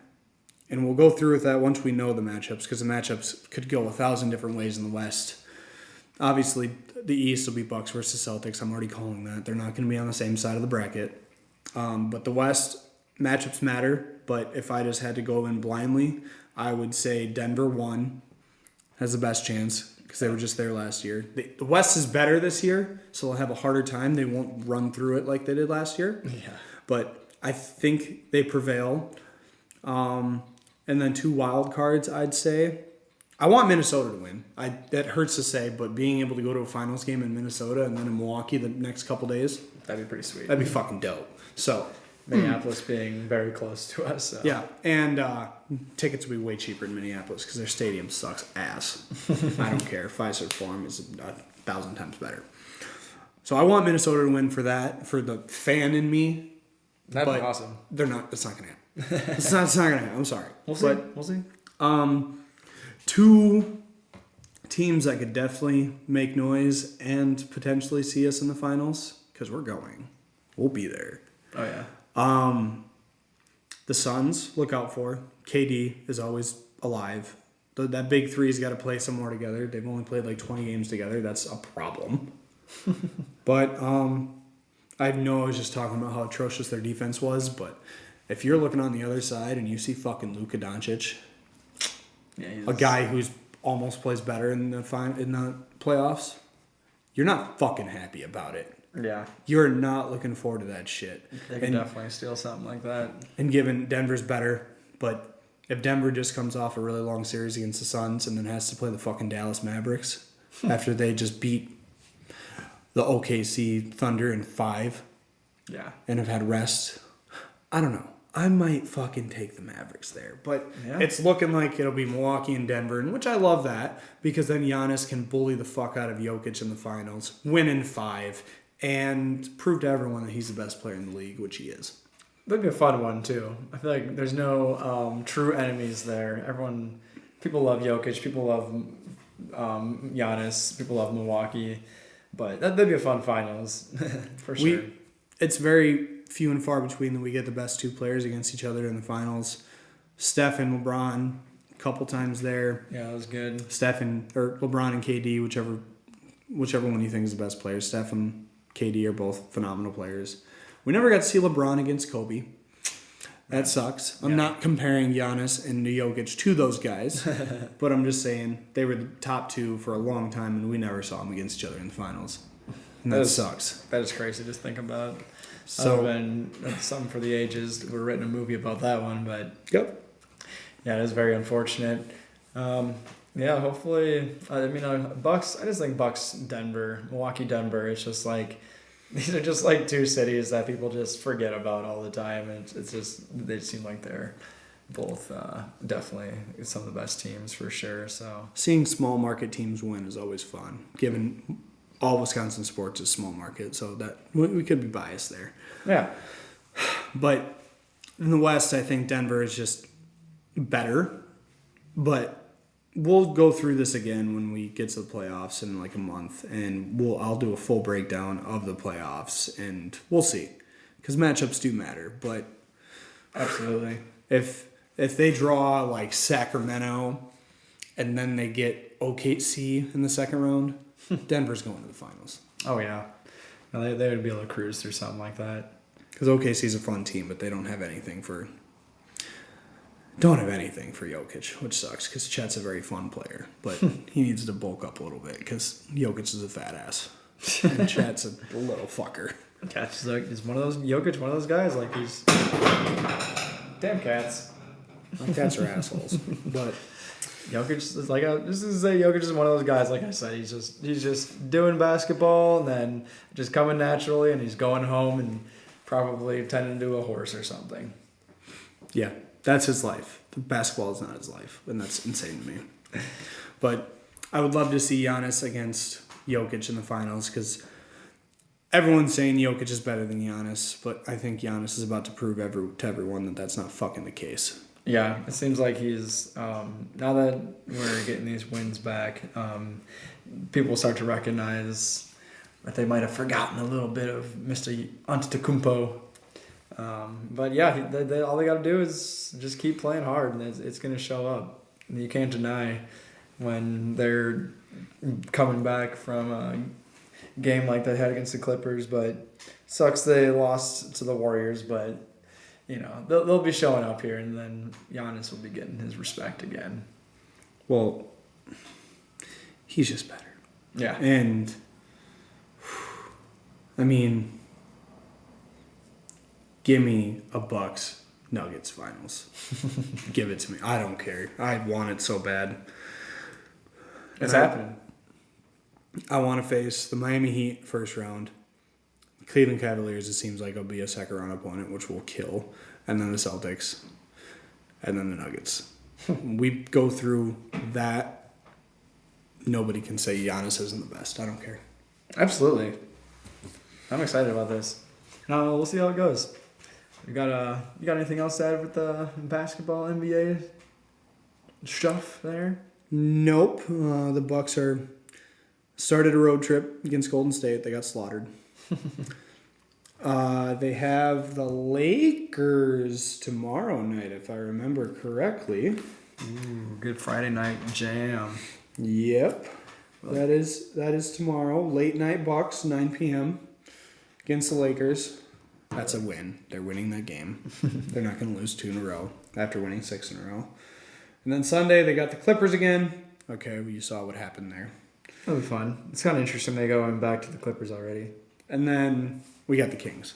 And we'll go through with that once we know the matchups, because the matchups could go 1,000 different ways in the West. Obviously, the East will be Bucks versus Celtics. I'm already calling that. They're not going to be on the same side of the bracket. But the West, matchups matter. But if I just had to go in blindly, I would say Denver 1 has the best chance because they were just there last year. The West is better this year, so they'll have a harder time. They won't run through it like they did last year. Yeah. But I think they prevail. And then 2 wild cards, I'd say. I want Minnesota to win. That hurts to say, but being able to go to a finals game in Minnesota and then in Milwaukee the next couple days, That'd be pretty sweet. that'd be fucking dope. So, Minneapolis being very close to us. So. yeah. And tickets will be way cheaper in Minneapolis because their stadium sucks ass. I don't care. Fiserv Forum is 1,000 times better. So I want Minnesota to win for that, for the fan in me. That'd be but awesome. They're not. That's not going to happen. It's not going to happen. I'm sorry. We'll see. But, We'll see. 2 teams that could definitely make noise and potentially see us in the finals, because we're going. We'll be there. Oh, yeah. The Suns, look out for. KD is always alive. That big three's got to play some more together. They've only played like 20 games together. That's a problem. But I know I was just talking about how atrocious their defense was, but if you're looking on the other side and you see fucking Luka Doncic, Yeah, a guy who's almost plays better in the playoffs, you're not fucking happy about it. Yeah. You're not looking forward to that shit. They can definitely steal something like that. And given Denver's better, but if Denver just comes off a really long series against the Suns and then has to play the fucking Dallas Mavericks after they just beat the OKC Thunder in 5 Yeah. and have had rest, I don't know. I might fucking take the Mavericks there. But Yeah. it's looking like it'll be Milwaukee and Denver, and which I love that, because then Giannis can bully the fuck out of Jokic in the finals, win in 5, and prove to everyone that he's the best player in the league, which he is. That'd be a fun one, too. I feel like there's no true enemies there. People love Jokic, people love Giannis, people love Milwaukee. But that'd be a fun finals, for sure. It's very few and far between that we get the best 2 players against each other in the finals. Steph and LeBron, a couple times there. Yeah, that was good. Or LeBron and KD, whichever one you think is the best player. Steph and KD are both phenomenal players. We never got to see LeBron against Kobe. That sucks. I'm not comparing Giannis and Jokic to those guys, but I'm just saying they were the top 2 for a long time, and we never saw them against each other in the finals. And that sucks. That is crazy to think about. So, that's something for the ages. We're writing a movie about that one, but yep. yeah, it is very unfortunate. Yeah, hopefully. Bucks. I just think Bucks, Denver, Milwaukee, Denver. It's just like these are just like 2 cities that people just forget about all the time, and it's just they seem like they're both definitely some of the best teams for sure. So Seeing small market teams win is always fun, given all Wisconsin sports is small market, so that we could be biased there. yeah, But in the West, I think Denver is just better. But we'll go through this again when we get to the playoffs in like a month, and I'll do a full breakdown of the playoffs, and we'll see, because matchups do matter. But absolutely. if they draw like Sacramento, and then they get OKC in the second round, Denver's going to the finals. Oh yeah, no, they would be able to cruise through something like that. Because OKC's a fun team, but they don't have anything for Jokic, which sucks because Chet's a very fun player, but he needs to bulk up a little bit because Jokic is a fat ass and Chet's a little fucker. Cats is like, he's one of those Jokic, one of those guys. Like he's damn cats. My cats are assholes, but Jokic is like Jokic is one of those guys. Like I said, he's just doing basketball and then just coming naturally, and he's going home and probably tending to a horse or something. yeah, that's his life. Basketball is not his life, and that's insane to me. But I would love to see Giannis against Jokic in the finals because everyone's saying Jokic is better than Giannis, but I think Giannis is about to prove to everyone that that's not fucking the case. Yeah, it seems like he's now that we're getting these wins back, people start to recognize that they might have forgotten a little bit of Mr. Antetokounmpo. But yeah, all they got to do is just keep playing hard, and it's going to show up. And you can't deny when they're coming back from a game like they had against the Clippers. But sucks they lost to the Warriors, but you know they'll be showing up here, and then Giannis will be getting his respect again. Well, he's just better. Yeah, And I mean, give me a Bucks Nuggets finals. Give it to me. I don't care. I want it so bad. it's And happening. I want to face the Miami Heat first round. Cleveland Cavaliers, it seems like, will be a second round opponent, which will kill. And then the Celtics. And then the Nuggets. We go through that. Nobody can say Giannis isn't the best. I don't care. Absolutely, I'm excited about this. Now we'll see how it goes. You got anything else to add with the basketball NBA stuff there? Nope. The Bucks started a road trip against Golden State. They got slaughtered. They have the Lakers tomorrow night, if I remember correctly. Ooh, good Friday night jam. Yep. That is tomorrow. Late night Bucks, 9 p.m. against the Lakers. That's a win. They're winning that game. They're not going to lose 2 in a row after winning 6 in a row. And then Sunday, they got the Clippers again. Okay, well, you saw what happened there. That'll be fun. It's kind of interesting they going back to the Clippers already. And then we got the Kings.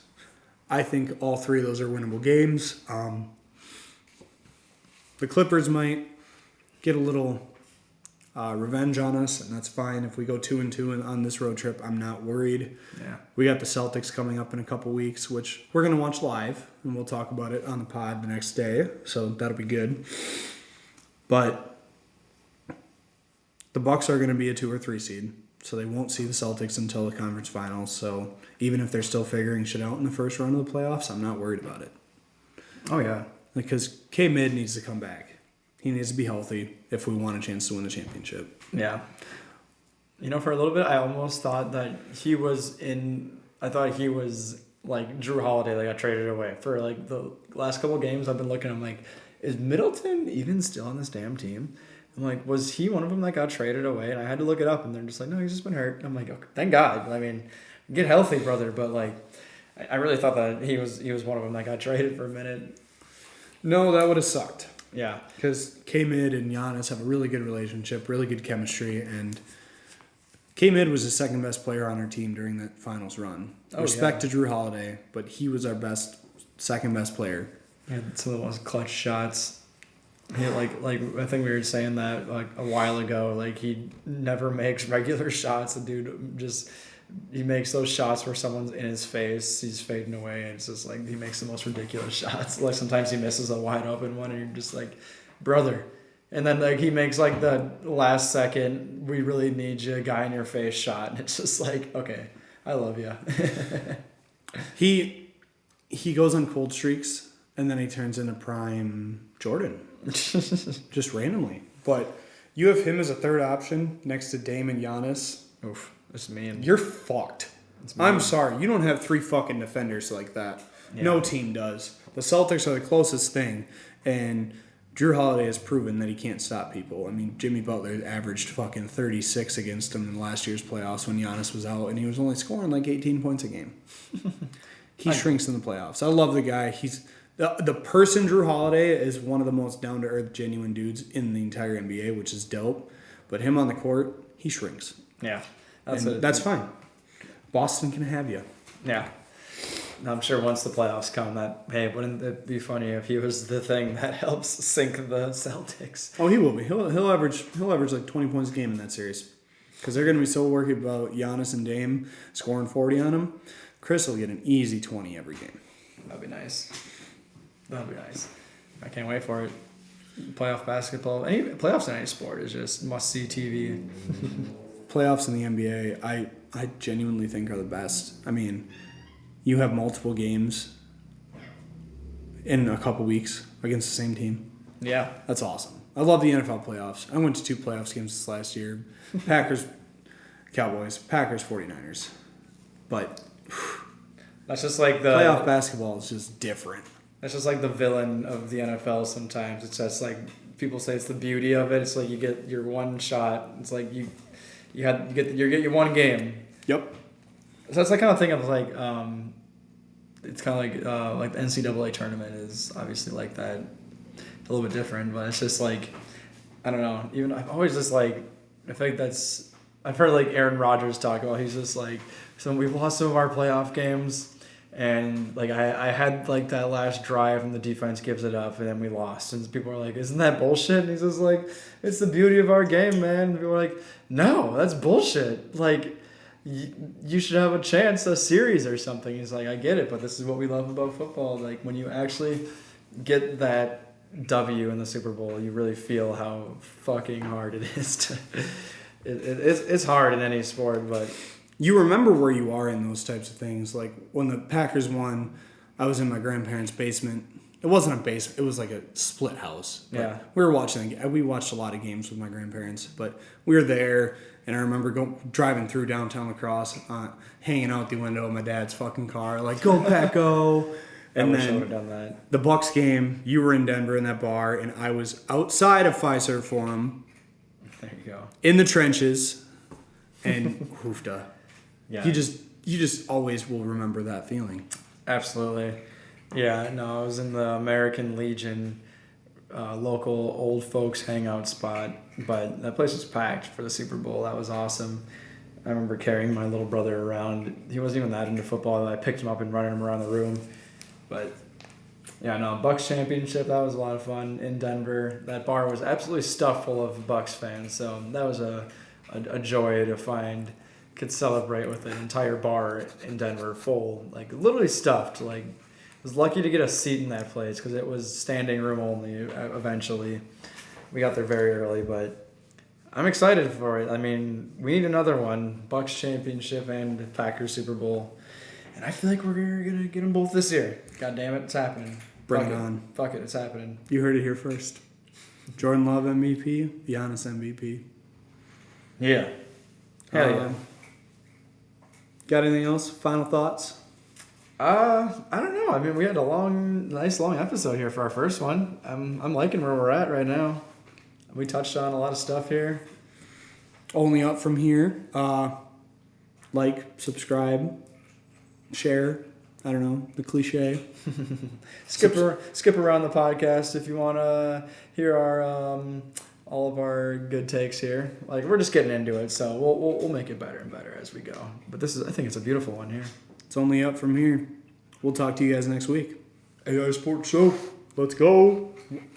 I think all 3 of those are winnable games. The Clippers might get a little revenge on us, and that's fine. If we go 2-2 on this road trip, I'm not worried. Yeah. We got the Celtics coming up in a couple weeks, which we're going to watch live, and we'll talk about it on the pod the next day, so that'll be good. But the Bucks are going to be a 2 or 3 seed, so they won't see the Celtics until the conference finals. So even if they're still figuring shit out in the first round of the playoffs, I'm not worried about it. Oh yeah. Because K-Mid needs to come back. He needs to be healthy if we want a chance to win the championship. Yeah. You know, for a little bit, I almost thought that he was like Drew Holiday that got traded away. For like the last couple of games, I've been looking, I'm like, is Middleton even still on this damn team? I'm like, was he one of them that got traded away? And I had to look it up, and they're just like, no, he's just been hurt. I'm like, okay, thank God. I mean, get healthy, brother. But like, I really thought that he was one of them that got traded for a minute. No, that would have sucked. Yeah. Because K-Mid and Giannis have a really good relationship, really good chemistry, and K-Mid was the second best player on our team during that finals run. Respect to Drew Holiday, but he was our second best player. He had some of the most clutch shots. He like I think we were saying that like a while ago. Like he never makes regular shots. The dude just he makes those shots where someone's in his face, he's fading away, and it's just like he makes the most ridiculous shots. Like sometimes he misses a wide open one, and you're just like, brother. And then like he makes like the last second, we really need you, guy in your face shot, and it's just like, okay, I love you. He goes on cold streaks, and then he turns into prime Jordan, just randomly. But you have him as a third option next to Dame and Giannis. Oof, that's mean. You're fucked. I'm sorry. You don't have 3 fucking defenders like that. Yeah. No team does. The Celtics are the closest thing, and Drew Holiday has proven that he can't stop people. I mean, Jimmy Butler averaged fucking 36 against him in last year's playoffs when Giannis was out, and he was only scoring like 18 points a game. He shrinks in the playoffs. I love the guy. He's the person Drew Holiday is one of the most down-to-earth, genuine dudes in the entire NBA, which is dope. But him on the court, he shrinks. Yeah, That's fine. Boston can have you. Yeah. I'm sure once the playoffs come, wouldn't it be funny if he was the thing that helps sink the Celtics? Oh, he will be. He'll average like 20 points a game in that series, because they're going to be so worried about Giannis and Dame scoring 40 on him. Chris will get an easy 20 every game. That'd be nice. I can't wait for it. Playoff basketball, playoffs in any sport is just must see TV. Playoffs in the NBA, I genuinely think are the best. I mean, you have multiple games in a couple weeks against the same team. Yeah. That's awesome. I love the NFL playoffs. I went to 2 playoffs games this last year. Packers, Cowboys, Packers, 49ers. But That's just like playoff basketball is just different. That's just like the villain of the NFL sometimes. It's just like people say it's the beauty of it. It's like you get your one shot. It's like you get your one game. Yep. So that's like kind of thing of like it's kind of like the NCAA tournament is obviously like that. It's a little bit different, but it's just like I don't know. Even I've always just like I think that's I've heard like Aaron Rodgers talk about. He's just like we've lost some of our playoff games. And like I had like that last drive and the defense gives it up and then we lost and people are like, isn't that bullshit? And he's just like, it's the beauty of our game, man. And people are like, no, that's bullshit. Like you should have a chance, a series or something. He's like, I get it, but this is what we love about football. Like when you actually get that W in the Super Bowl, you really feel how fucking hard it is to. It's hard in any sport, but. You remember where you are in those types of things. Like when the Packers won, I was in my grandparents' basement. It wasn't a basement; it was like a split house. But yeah, we were watching. We watched a lot of games with my grandparents, but we were there, and I remember driving through downtown Lacrosse, hanging out the window of my dad's fucking car, like "Go Pack, go!" And I then would have done that. The Bucks game. You were in Denver in that bar, and I was outside of Fiserv Forum. There you go. In the trenches, and hoofda. Yeah. You just always will remember that feeling. Absolutely. Yeah, no, I was in the American Legion local old folks hangout spot, but that place was packed for the Super Bowl. That was awesome. I remember carrying my little brother around. He wasn't even that into football. I picked him up and running him around the room. But yeah, no, Bucks championship, that was a lot of fun in Denver. That bar was absolutely stuffed full of Bucks fans, so that was a joy to find. Could celebrate with an entire bar in Denver full, like literally stuffed. Like, I was lucky to get a seat in that place because it was standing room only. Eventually, we got there very early, but I'm excited for it. I mean, we need another one: Bucks championship and Packers Super Bowl, and I feel like we're gonna get them both this year. God damn it, it's happening. Bring it on. Fuck it, it's happening. You heard it here first. Jordan Love MVP, Giannis MVP. Yeah. Hell yeah. Got anything else? Final thoughts? I don't know. I mean, we had a nice long episode here for our first one. I'm liking where we're at right now. We touched on a lot of stuff here. Only up from here. Like, subscribe, share. I don't know, the cliche. Skip around the podcast if you want to hear our all of our good takes here. Like, we're just getting into it, so we'll make it better and better as we go. But I think it's a beautiful one here. It's only up from here. We'll talk to you guys next week. AI Sports Show. Let's go.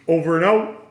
Over and out.